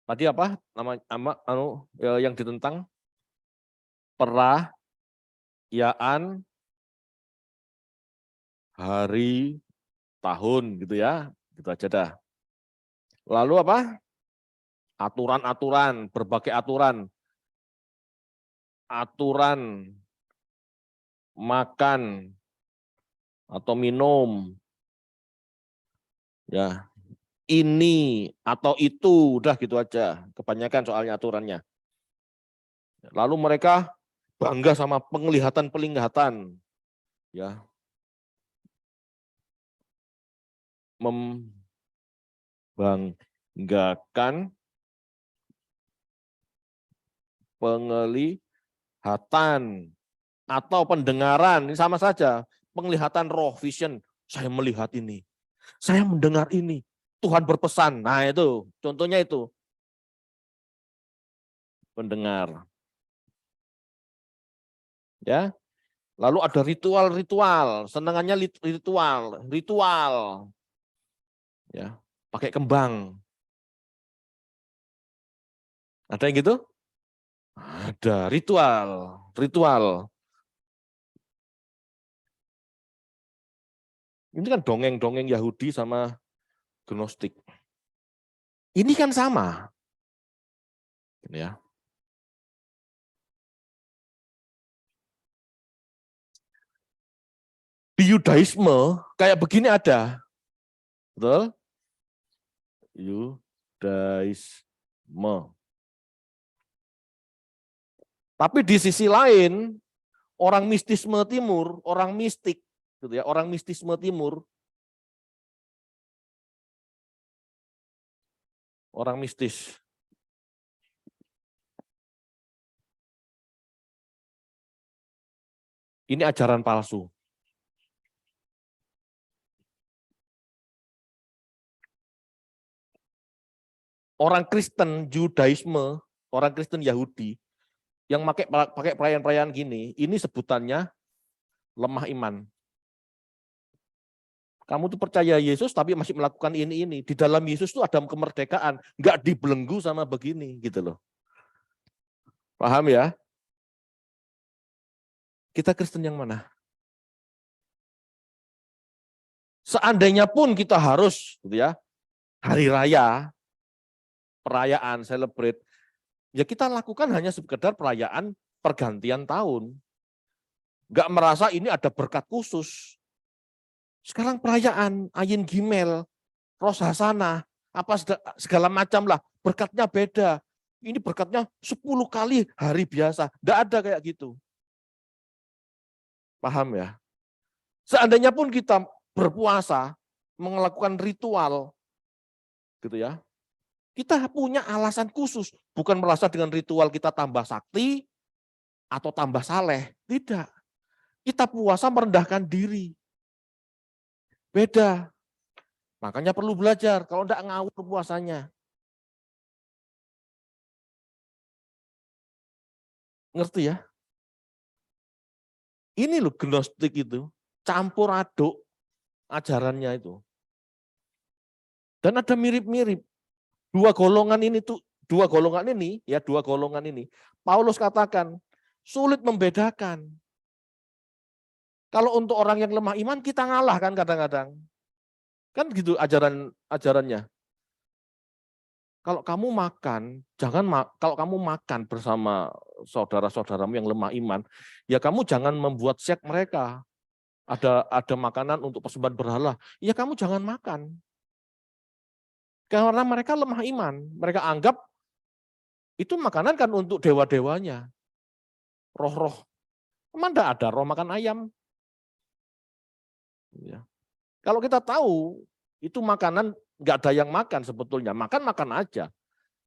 Tadi apa yang ditentang? Perayaan hari tahun gitu ya. Gitu aja dah. Lalu apa? Aturan-aturan, berbagai aturan. Aturan makan atau minum. Ya, ini atau itu, udah gitu aja. Kebanyakan soalnya aturannya. Lalu mereka bangga sama penglihatan-penglihatan. Ya, membanggakan penglihatan atau pendengaran, ini sama saja. Penglihatan roh, vision, saya melihat ini, saya mendengar ini, Tuhan berpesan. Nah itu, contohnya itu, pendengar. Ya, lalu ada ritual-ritual, senangannya ritual, ya, pakai kembang. Ada yang gitu? Ada ritual. Ini kan dongeng-dongeng Yahudi sama Gnostik. Ini kan sama, ya. Di Yudaisme kayak begini ada, betul? Yudaisme. Tapi di sisi lain, orang mistisme timur, orang mistik, gitu ya, orang mistisme timur, orang mistis. Ini ajaran palsu. Orang Kristen Judaisme, orang Kristen Yahudi yang pakai perayaan-perayaan gini, ini sebutannya lemah iman. Kamu tuh percaya Yesus tapi masih melakukan ini. Di dalam Yesus tuh ada kemerdekaan, nggak dibelenggu sama begini gitu loh. Paham ya? Kita Kristen yang mana? Seandainya pun kita harus gitu ya, hari raya, perayaan, celebrate, ya kita lakukan hanya sekedar perayaan pergantian tahun. Nggak merasa ini ada berkat khusus. Sekarang perayaan, Ayin Gimel, Ros Hasanah, apa segala macam lah, berkatnya beda. Ini berkatnya 10 kali hari biasa. Nggak ada kayak gitu. Paham ya? Seandainya pun kita berpuasa, melakukan ritual, gitu ya, kita punya alasan khusus. Bukan merasa dengan ritual kita tambah sakti atau tambah saleh. Tidak. Kita puasa merendahkan diri. Beda. Makanya perlu belajar. Kalau enggak ngawur puasanya. Ngerti ya? Ini loh Gnostik itu. Campur aduk ajarannya itu. Dan ada mirip-mirip. Dua golongan ini, Paulus katakan, sulit membedakan. Kalau untuk orang yang lemah iman, kita ngalah kan kadang-kadang. Kan gitu ajarannya. Kalau kamu makan, kalau kamu makan bersama saudara-saudaramu yang lemah iman, ya kamu jangan membuat sek mereka. Ada makanan untuk persembahan berhala, ya kamu jangan makan. Karena mereka lemah iman, mereka anggap itu makanan kan untuk dewa-dewanya. Roh-roh. Emang enggak ada roh makan ayam? Ya. Kalau kita tahu itu makanan enggak ada yang makan sebetulnya, makan aja.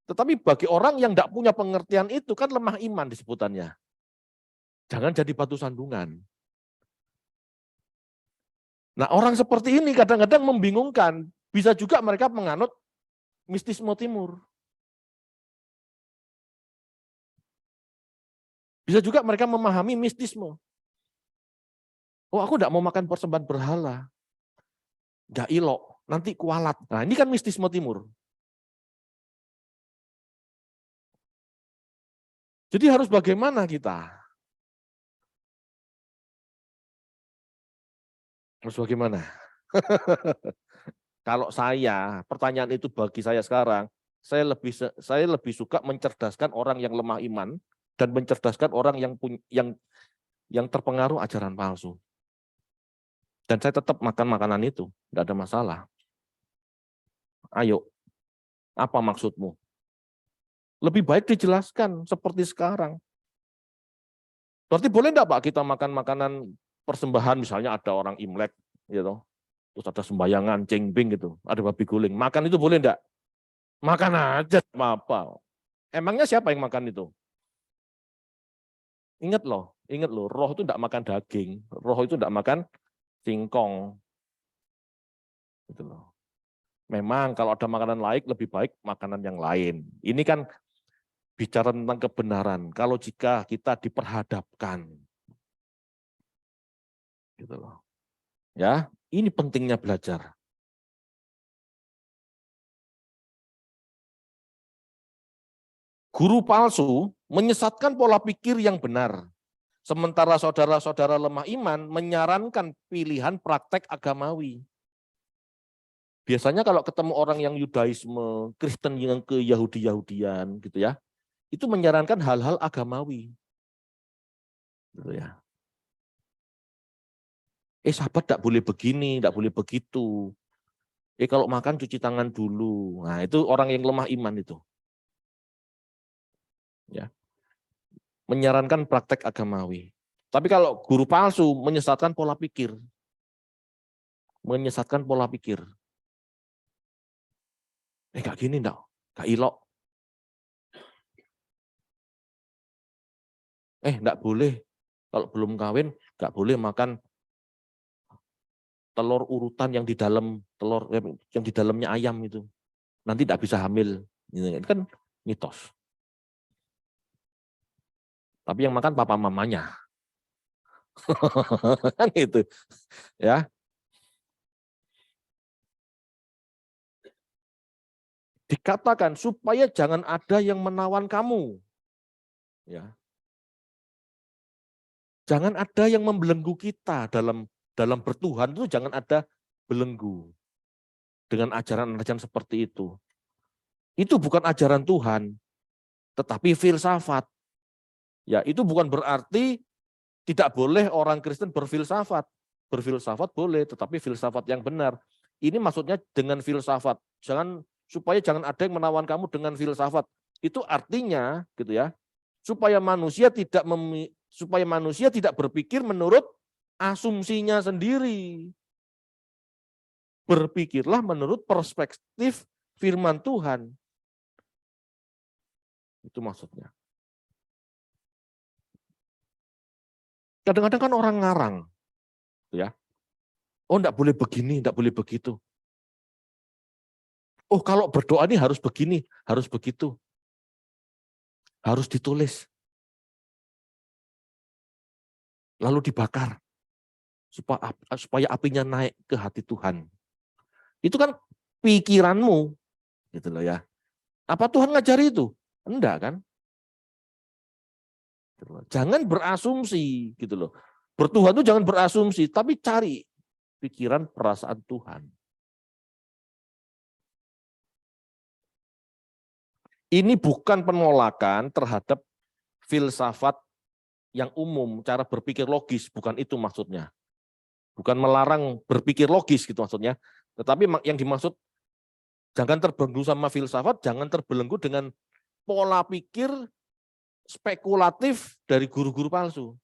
Tetapi bagi orang yang enggak punya pengertian itu kan lemah iman disebutannya. Jangan jadi batu sandungan. Nah orang seperti ini kadang-kadang membingungkan. Bisa juga mereka menganut mistisme timur. Bisa juga mereka memahami mistisme. Oh, aku enggak mau makan persembahan berhala. Enggak ilok, nanti kualat. Nah, ini kan mistisme timur. Jadi harus bagaimana kita? Harus bagaimana? Kalau saya, pertanyaan itu bagi saya sekarang, saya lebih suka mencerdaskan orang yang lemah iman dan mencerdaskan orang yang terpengaruh ajaran palsu. Dan saya tetap makan makanan itu, tidak ada masalah. Ayo, apa maksudmu? Lebih baik dijelaskan seperti sekarang. Berarti boleh enggak Pak kita makan makanan persembahan, misalnya ada orang Imlek, gitu. Terus ada sembayangan, cengbing gitu, ada babi guling. Makan itu boleh enggak? Makan aja, apa? Emangnya siapa yang makan itu? Ingat loh, roh itu enggak makan daging, roh itu enggak makan singkong. Gitu loh. Memang kalau ada makanan lain lebih baik makanan yang lain. Ini kan bicara tentang kebenaran. Kalau jika kita diperhadapkan, gitu loh. Ya, ini pentingnya belajar. Guru palsu menyesatkan pola pikir yang benar. Sementara saudara-saudara lemah iman menyarankan pilihan praktek agamawi. Biasanya kalau ketemu orang yang Yudaisme, Kristen yang ke Yahudi-Yahudian gitu ya, itu menyarankan hal-hal agamawi. Gitu ya. Sahabat tidak boleh begini, tidak boleh begitu. Kalau makan cuci tangan dulu. Nah, itu orang yang lemah iman itu. Ya. Menyarankan praktek agamawi. Tapi kalau guru palsu menyesatkan pola pikir. Menyesatkan pola pikir. Enggak gini enggak, enggak ilok. Enggak boleh. Kalau belum kawin, enggak boleh makan telur urutan yang di dalam telur yang di dalamnya ayam itu. Nanti enggak bisa hamil. Ini kan mitos. Tapi yang makan papa mamanya. Kan itu. Ya. Dikatakan supaya jangan ada yang menawan kamu. Ya. Jangan ada yang membelenggu kita dalam bertuhan itu, jangan ada belenggu dengan ajaran-ajaran seperti itu. Itu bukan ajaran Tuhan, tetapi filsafat. Ya, itu bukan berarti tidak boleh orang Kristen berfilsafat. Berfilsafat boleh, tetapi filsafat yang benar. Ini maksudnya dengan filsafat. Supaya jangan ada yang menawan kamu dengan filsafat. Itu artinya gitu ya, supaya manusia tidak berpikir menurut asumsinya sendiri. Berpikirlah menurut perspektif firman Tuhan. Itu maksudnya. Kadang-kadang kan orang ngarang, ya. Oh, enggak boleh begini, enggak boleh begitu. Oh, kalau berdoa ini harus begini, harus begitu. Harus ditulis. Lalu dibakar. Supaya apinya naik ke hati Tuhan. Itu kan pikiranmu, gitu loh ya. Apa Tuhan ngajari itu? Enggak kan? Jangan berasumsi, gitu loh. Bertuhan itu jangan berasumsi, tapi cari pikiran perasaan Tuhan. Ini bukan penolakan terhadap filsafat yang umum, cara berpikir logis, bukan itu maksudnya. Bukan melarang berpikir logis gitu maksudnya, tetapi yang dimaksud jangan terbelenggu sama filsafat, jangan terbelenggu dengan pola pikir spekulatif dari guru-guru palsu.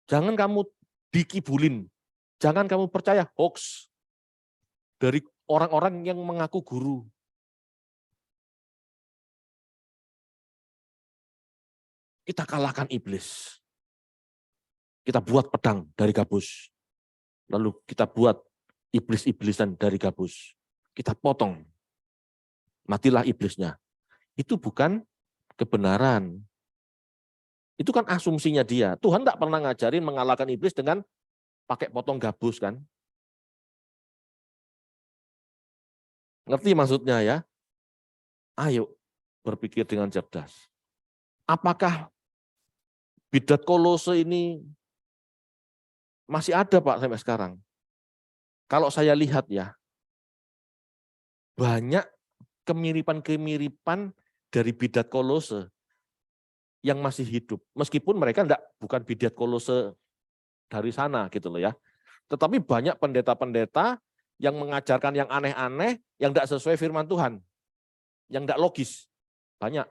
Jangan kamu dikibulin, jangan kamu percaya hoax dari orang-orang yang mengaku guru. Kita kalahkan iblis. Kita buat pedang dari gabus. Lalu kita buat iblis-iblisan dari gabus. Kita potong. Matilah iblisnya. Itu bukan kebenaran. Itu kan asumsinya dia. Tuhan tidak pernah ngajarin mengalahkan iblis dengan pakai potong gabus kan. Ngerti maksudnya ya? Ayo berpikir dengan cerdas. Apakah bidat Kolose ini masih ada Pak sampai sekarang? Kalau saya lihat ya, banyak kemiripan-kemiripan dari bidat Kolose yang masih hidup. Meskipun mereka bukan bidat Kolose dari sana gitu loh ya. Tetapi banyak pendeta-pendeta yang mengajarkan yang aneh-aneh, yang tidak sesuai firman Tuhan. Yang tidak logis. Banyak.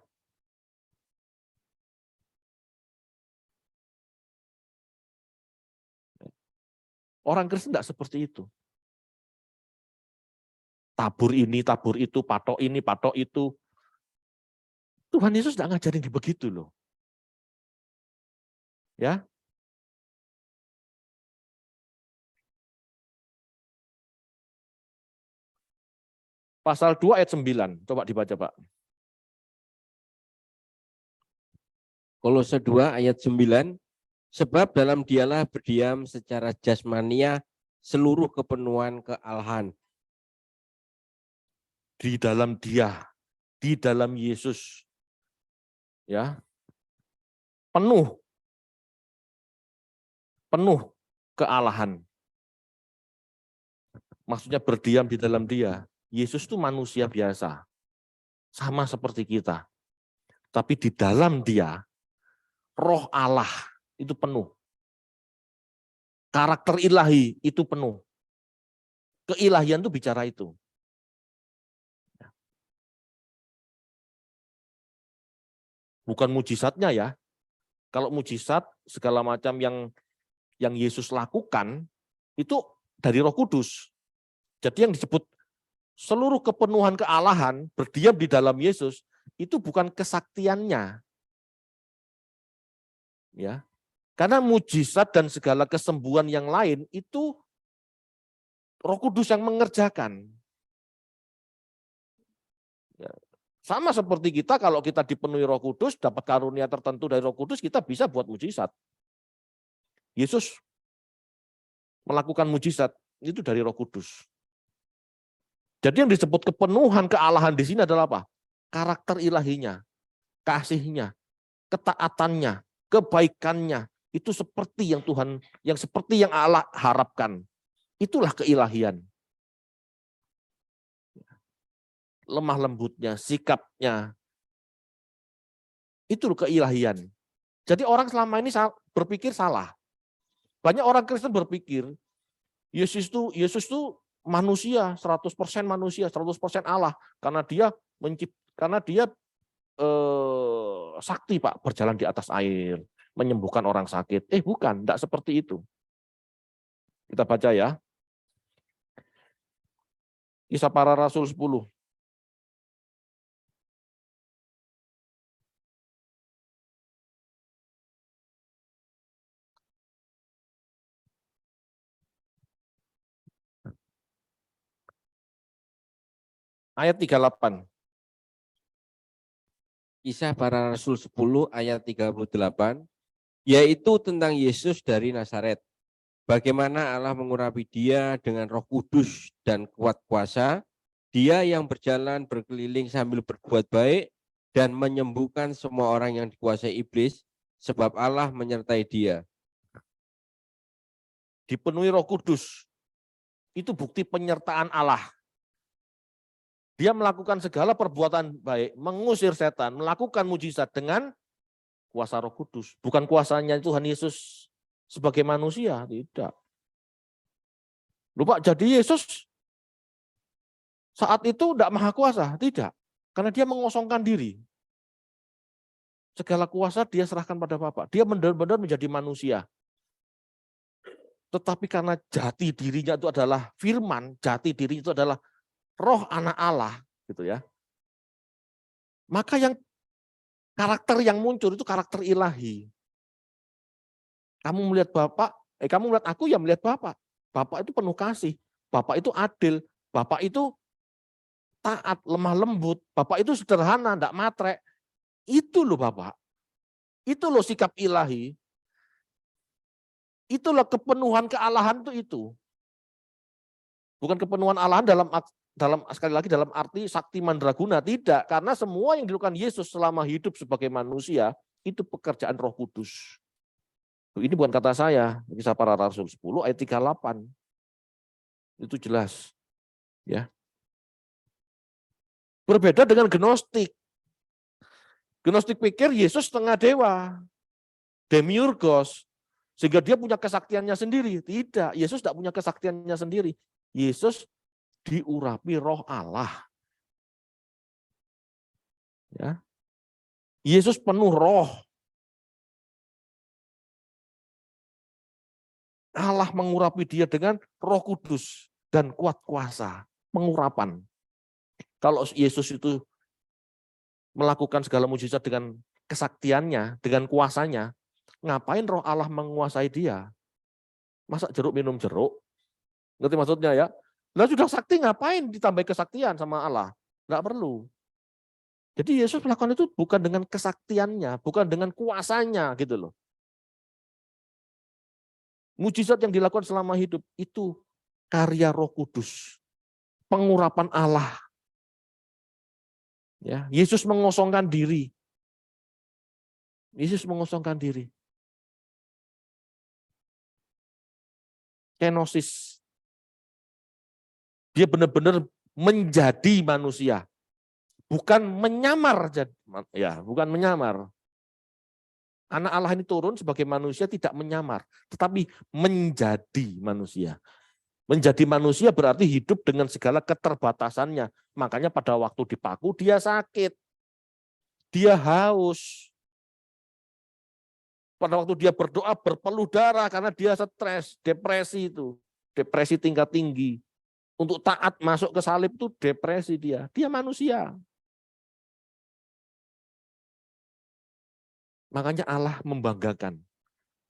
Orang Kristen tidak seperti itu. Tabur ini, tabur itu, patok ini, patok itu. Tuhan Yesus tidak ngajarin begitu loh. Ya. Pasal 2 ayat 9. Coba dibaca, Pak. Kolose 2 ayat 9. Sebab dalam dialah berdiam secara jasmania seluruh kepenuhan kealahan. Di dalam dia, di dalam Yesus. Ya. Penuh kealahan. Maksudnya berdiam di dalam dia. Yesus itu manusia biasa. Sama seperti kita. Tapi di dalam dia, roh Allah itu penuh. Karakter ilahi itu penuh. Keilahian itu bicara itu. Bukan mujizatnya ya. Kalau mujizat segala macam yang Yesus lakukan itu dari Roh Kudus. Jadi yang disebut seluruh kepenuhan kealahan berdiam di dalam Yesus itu bukan kesaktiannya. Ya. Karena mujizat dan segala kesembuhan yang lain itu Roh Kudus yang mengerjakan. Ya. Sama seperti kita, kalau kita dipenuhi Roh Kudus, dapat karunia tertentu dari Roh Kudus, kita bisa buat mujizat. Yesus melakukan mujizat itu dari Roh Kudus. Jadi yang disebut kepenuhan kealahan di sini adalah apa? Karakter ilahinya, kasihnya, ketaatannya, kebaikannya, itu seperti yang Tuhan, yang seperti yang Allah harapkan. Itulah keilahian. Lemah lembutnya, sikapnya, itu keilahian. Jadi orang selama ini berpikir salah. Banyak orang Kristen berpikir Yesus itu manusia, 100% manusia, 100% Allah, karena dia sakti Pak, berjalan di atas air, menyembuhkan orang sakit. Bukan, tidak seperti itu. Kita baca ya. Kisah Para Rasul 10. Ayat 38. Kisah Para Rasul 10 ayat 38, yaitu tentang Yesus dari Nazaret. Bagaimana Allah mengurapi dia dengan Roh Kudus dan kuat kuasa, dia yang berjalan berkeliling sambil berbuat baik dan menyembuhkan semua orang yang dikuasai iblis, sebab Allah menyertai dia. Dipenuhi Roh Kudus, itu bukti penyertaan Allah. Dia melakukan segala perbuatan baik, mengusir setan, melakukan mujizat dengan kuasa Roh Kudus. Bukan kuasanya Tuhan Yesus sebagai manusia, tidak. Lupa, jadi Yesus saat itu tidak maha kuasa, tidak. Karena dia mengosongkan diri. Segala kuasa dia serahkan pada Bapa. Dia benar-benar menjadi manusia. Tetapi karena jati dirinya itu adalah firman, jati diri itu adalah roh anak Allah, gitu ya. Maka yang karakter yang muncul itu karakter ilahi. Kamu melihat Bapak, kamu melihat aku, ya melihat Bapak. Bapak itu penuh kasih, Bapak itu adil, Bapak itu taat, lemah lembut, Bapak itu sederhana, enggak matre. Itu loh Bapak. Itu loh sikap ilahi. Itulah kepenuhan kealahan itu. Bukan kepenuhan Allahan dalam sekali lagi dalam arti sakti mandraguna, tidak, karena semua yang dilakukan Yesus selama hidup sebagai manusia itu pekerjaan Roh Kudus. Ini bukan kata saya, Kisah Para Rasul 10 ayat 38. Itu jelas. Ya. Berbeda dengan Gnostik. Gnostik pikir Yesus setengah dewa, demiurgos, sehingga dia punya kesaktiannya sendiri. Tidak, Yesus tidak punya kesaktiannya sendiri. Yesus diurapi Roh Allah. Ya. Yesus penuh roh. Allah mengurapi dia dengan Roh Kudus dan kuat kuasa, pengurapan. Kalau Yesus itu melakukan segala mujizat dengan kesaktiannya, dengan kuasanya, ngapain Roh Allah menguasai dia? Masa jeruk minum jeruk? Ngerti maksudnya ya? Lah sudah sakti ngapain ditambah kesaktian sama Allah? Enggak perlu. Jadi Yesus melakukan itu bukan dengan kesaktiannya, bukan dengan kuasanya gitu loh. Mujizat yang dilakukan selama hidup itu karya Roh Kudus, pengurapan Allah. Ya, Yesus mengosongkan diri. Yesus mengosongkan diri. Kenosis. Dia benar-benar menjadi manusia. Bukan menyamar, ya, bukan menyamar. Anak Allah ini turun sebagai manusia tidak menyamar, tetapi menjadi manusia. Menjadi manusia berarti hidup dengan segala keterbatasannya. Makanya pada waktu dipaku dia sakit. Dia haus. Pada waktu dia berdoa berpeluh darah karena dia stres, depresi itu. Depresi tingkat tinggi. Untuk taat masuk ke salib itu depresi dia. Dia manusia. Makanya Allah membanggakan.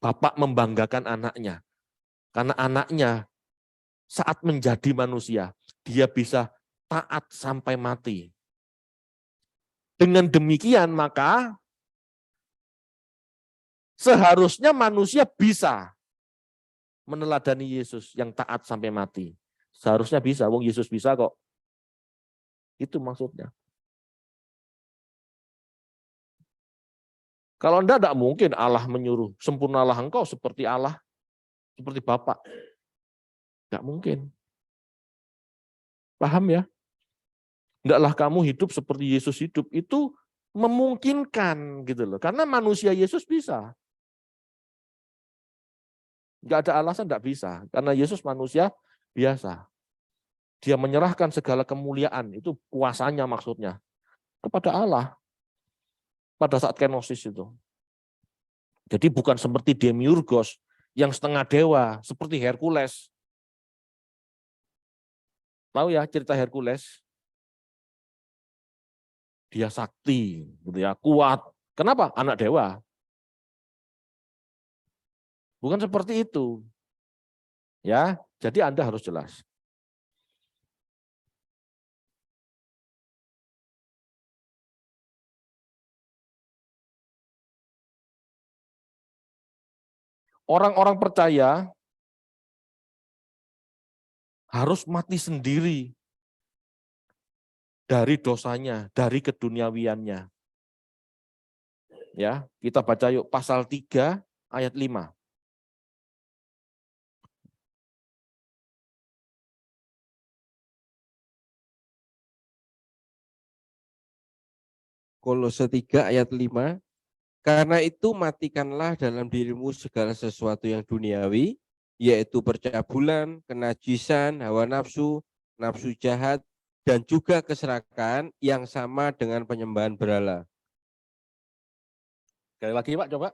Bapak membanggakan anaknya. Karena anaknya saat menjadi manusia, dia bisa taat sampai mati. Dengan demikian maka seharusnya manusia bisa meneladani Yesus yang taat sampai mati. Seharusnya bisa, wong Yesus bisa kok. Itu maksudnya. Kalau tidak mungkin Allah menyuruh, sempurnalah engkau seperti Allah, seperti Bapa. Tidak mungkin. Paham ya? Tidaklah kamu hidup seperti Yesus hidup, itu memungkinkan gitu loh. Karena manusia Yesus bisa. Enggak ada alasan tidak bisa, karena Yesus manusia biasa. Dia menyerahkan segala kemuliaan, itu kuasanya maksudnya, kepada Allah pada saat kenosis itu. Jadi bukan seperti demiurgos yang setengah dewa, seperti Hercules. Tahu ya cerita Hercules? Dia sakti, gitu ya, kuat. Kenapa? Anak dewa. Bukan seperti itu. Ya, jadi Anda harus jelas. Orang-orang percaya harus mati sendiri dari dosanya, dari keduniawiannya. Ya, kita baca yuk pasal 3 ayat 5. Kolose 3 ayat 5. Karena itu matikanlah dalam dirimu segala sesuatu yang duniawi, yaitu percabulan, kenajisan, hawa nafsu, nafsu jahat, dan juga keserakahan yang sama dengan penyembahan berhala. Sekali lagi Pak, coba.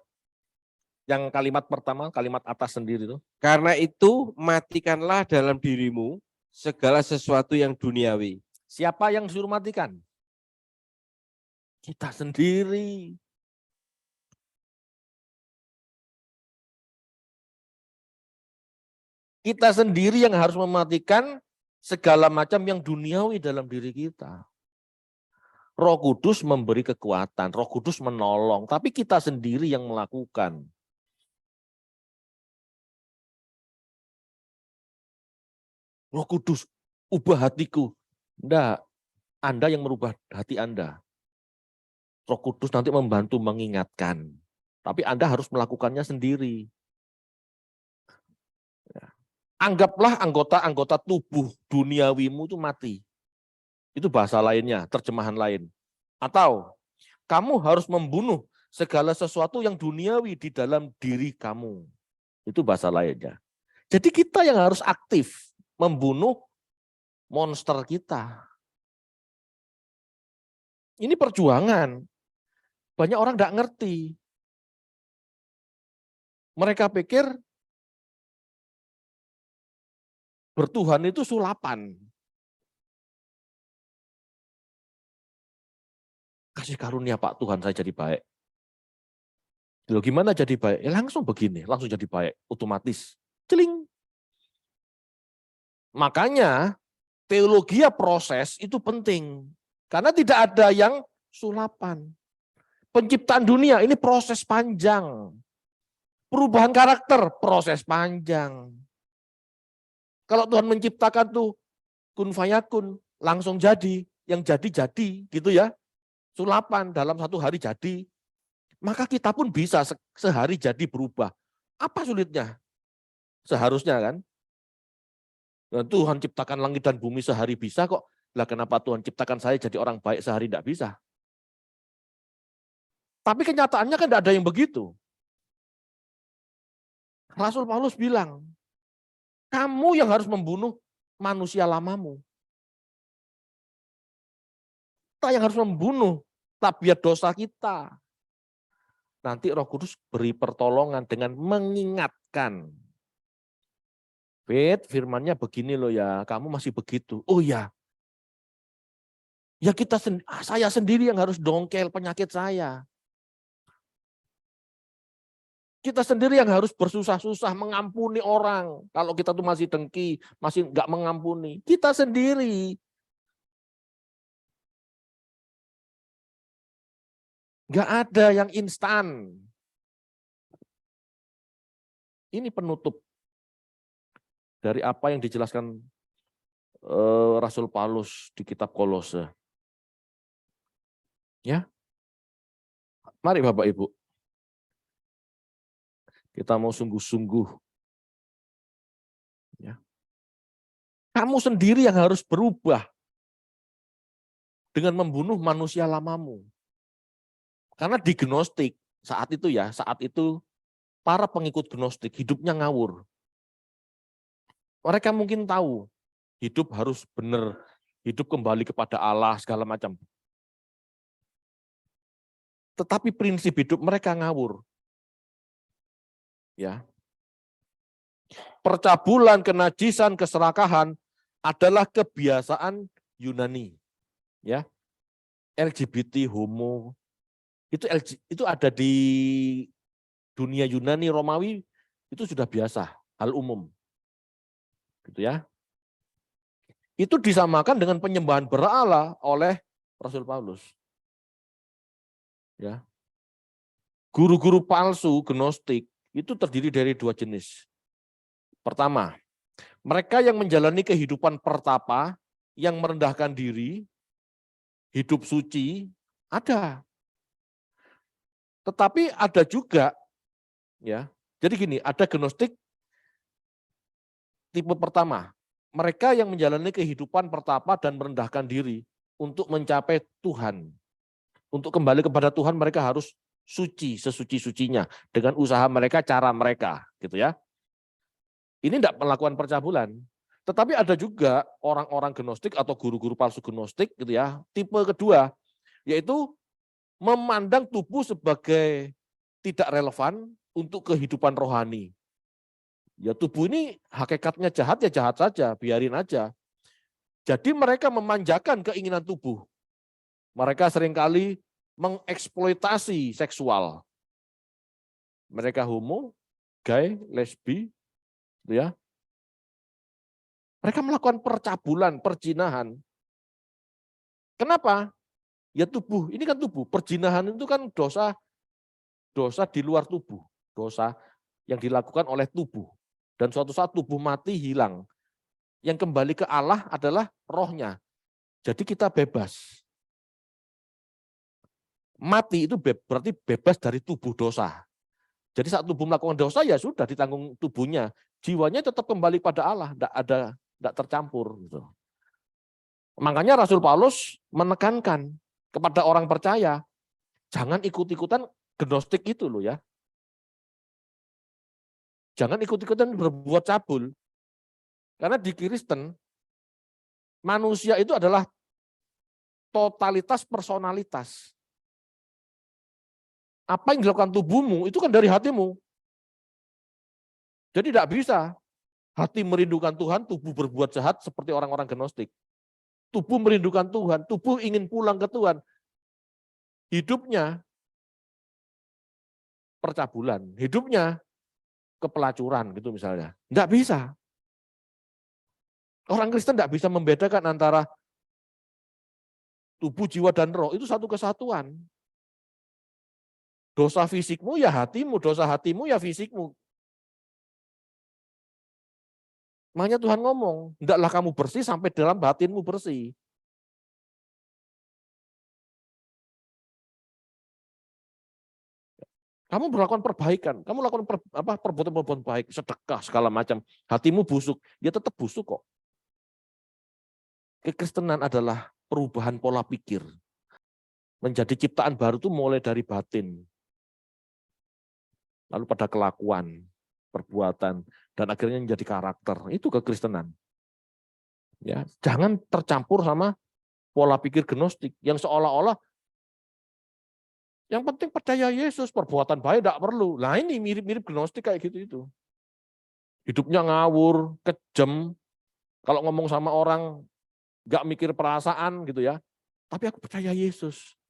Yang kalimat pertama, kalimat atas sendiri itu. Karena itu matikanlah dalam dirimu segala sesuatu yang duniawi. Siapa yang disuruh matikan? Kita sendiri. Kita sendiri yang harus mematikan segala macam yang duniawi dalam diri kita. Roh Kudus memberi kekuatan, Roh Kudus menolong, tapi kita sendiri yang melakukan. Roh Kudus, ubah hatiku. Enggak, Anda yang merubah hati Anda. Roh Kudus nanti membantu mengingatkan. Tapi Anda harus melakukannya sendiri. Anggaplah anggota-anggota tubuh duniawimu itu mati. Itu bahasa lainnya, terjemahan lain. Atau kamu harus membunuh segala sesuatu yang duniawi di dalam diri kamu. Itu bahasa lainnya. Jadi kita yang harus aktif membunuh monster kita. Ini perjuangan. Banyak orang tidak ngerti. Mereka pikir bertuhan itu sulapan. Kasih karunia Pak Tuhan saya jadi baik. Loh, gimana jadi baik? Ya langsung begini, langsung jadi baik, otomatis. Celing. Makanya teologi proses itu penting. Karena tidak ada yang sulapan. Penciptaan dunia ini proses panjang. Perubahan karakter, proses panjang. Kalau Tuhan menciptakan tuh kun fayakun, langsung jadi, yang jadi, gitu ya. Sulapan dalam satu hari jadi. Maka kita pun bisa sehari jadi berubah. Apa sulitnya? Seharusnya kan. Dan Tuhan ciptakan langit dan bumi sehari bisa kok. Lah kenapa Tuhan ciptakan saya jadi orang baik sehari tidak bisa? Tapi kenyataannya kan tidak ada yang begitu. Rasul Paulus bilang, kamu yang harus membunuh manusia lamamu. Kita yang harus membunuh tabiat dosa kita. Nanti Roh Kudus beri pertolongan dengan mengingatkan. Fit, firmannya begini loh ya, kamu masih begitu. Oh ya, ya saya sendiri yang harus dongkel penyakit saya. Kita sendiri yang harus bersusah-susah mengampuni orang. Kalau kita tuh masih dengki, masih nggak mengampuni. Kita sendiri. Nggak ada yang instan. Ini penutup dari apa yang dijelaskan Rasul Paulus di kitab Kolose. Ya, mari Bapak Ibu. Kita mau sungguh-sungguh. Ya. Kamu sendiri yang harus berubah dengan membunuh manusia lamamu. Karena di Gnostik saat itu para pengikut Gnostik hidupnya ngawur. Mereka mungkin tahu hidup harus benar, hidup kembali kepada Allah segala macam. Tetapi prinsip hidup mereka ngawur. Ya. Percabulan, kenajisan, keserakahan adalah kebiasaan Yunani. Ya. LGBT, homo, itu ada di dunia Yunani, Romawi, itu sudah biasa, hal umum. Gitu ya. Itu disamakan dengan penyembahan berhala oleh Rasul Paulus. Ya. Guru-guru palsu Gnostik itu terdiri dari dua jenis. Pertama, mereka yang menjalani kehidupan pertapa, yang merendahkan diri, hidup suci, ada. Tetapi ada juga, ya. Jadi gini, ada Gnostik tipe pertama, mereka yang menjalani kehidupan pertapa dan merendahkan diri untuk mencapai Tuhan. Untuk kembali kepada Tuhan mereka harus suci, sesuci-sucinya dengan usaha mereka, cara mereka, gitu ya. Ini tidak melakukan percabulan. Tetapi ada juga orang-orang Gnostik atau guru-guru palsu Gnostik, gitu ya. Tipe kedua, yaitu memandang tubuh sebagai tidak relevan untuk kehidupan rohani. Ya tubuh ini hakikatnya jahat ya jahat saja, biarin aja. Jadi mereka memanjakan keinginan tubuh. Mereka seringkali mengeksploitasi seksual. Mereka homo, gay, lesbi, ya. Mereka melakukan percabulan, perzinahan. Kenapa? Ya tubuh, ini kan tubuh. Perzinahan itu kan dosa di luar tubuh. Dosa yang dilakukan oleh tubuh. Dan suatu saat tubuh mati hilang. Yang kembali ke Allah adalah rohnya. Jadi kita bebas. Mati itu berarti bebas dari tubuh dosa. Jadi saat tubuh melakukan dosa ya sudah ditanggung tubuhnya. Jiwanya tetap kembali pada Allah, tidak tercampur. Gitu. Makanya Rasul Paulus menekankan kepada orang percaya, jangan ikut-ikutan gnostik itu loh ya. Jangan ikut-ikutan berbuat cabul. Karena di Kristen, manusia itu adalah totalitas personalitas. Apa yang dilakukan tubuhmu itu kan dari hatimu. Jadi tidak bisa hati merindukan Tuhan, tubuh berbuat jahat seperti orang-orang gnostik. Tubuh merindukan Tuhan, tubuh ingin pulang ke Tuhan. Hidupnya percabulan, hidupnya kepelacuran gitu misalnya. Enggak bisa. Orang Kristen enggak bisa membedakan antara tubuh, jiwa, dan roh, itu satu kesatuan. Dosa fisikmu ya hatimu, dosa hatimu ya fisikmu. Makanya Tuhan ngomong, hendaklah kamu bersih sampai dalam batinmu bersih. Kamu melakukan perbaikan, kamu lakukan perbuatan-perbuatan baik, sedekah segala macam, hatimu busuk, dia tetap busuk kok. Kekristenan adalah perubahan pola pikir. Menjadi ciptaan baru itu mulai dari batin. Lalu pada kelakuan, perbuatan, dan akhirnya menjadi karakter. Itu kekristenan. Ya, jangan tercampur sama pola pikir gnostik yang seolah-olah yang penting percaya Yesus, perbuatan baik tidak perlu. Nah ini mirip-mirip gnostik kayak gitu itu. Hidupnya ngawur, kejam. Kalau ngomong sama orang nggak mikir perasaan gitu ya. Tapi aku percaya Yesus.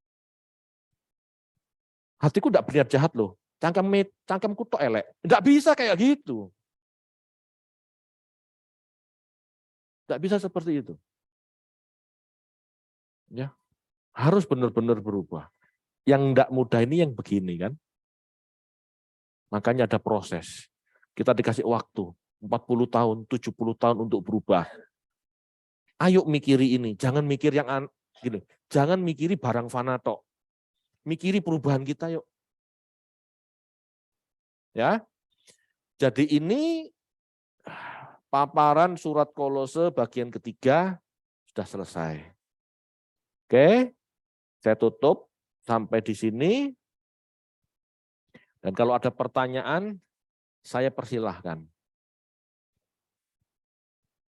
Hatiku tidak berniat jahat loh. Cangkemku tok elek. Nggak bisa kayak gitu. Nggak bisa seperti itu. Ya, harus benar-benar berubah. Yang enggak mudah ini yang begini kan. Makanya ada proses. Kita dikasih waktu 40 tahun, 70 tahun untuk berubah. Ayo mikiri ini, jangan mikir yang gini. Jangan mikiri barang fana tok. Mikiri perubahan kita yuk. Ya. Jadi ini paparan surat Kolose bagian ketiga sudah selesai. Oke. Saya tutup sampai di sini. Dan kalau ada pertanyaan, saya persilahkan.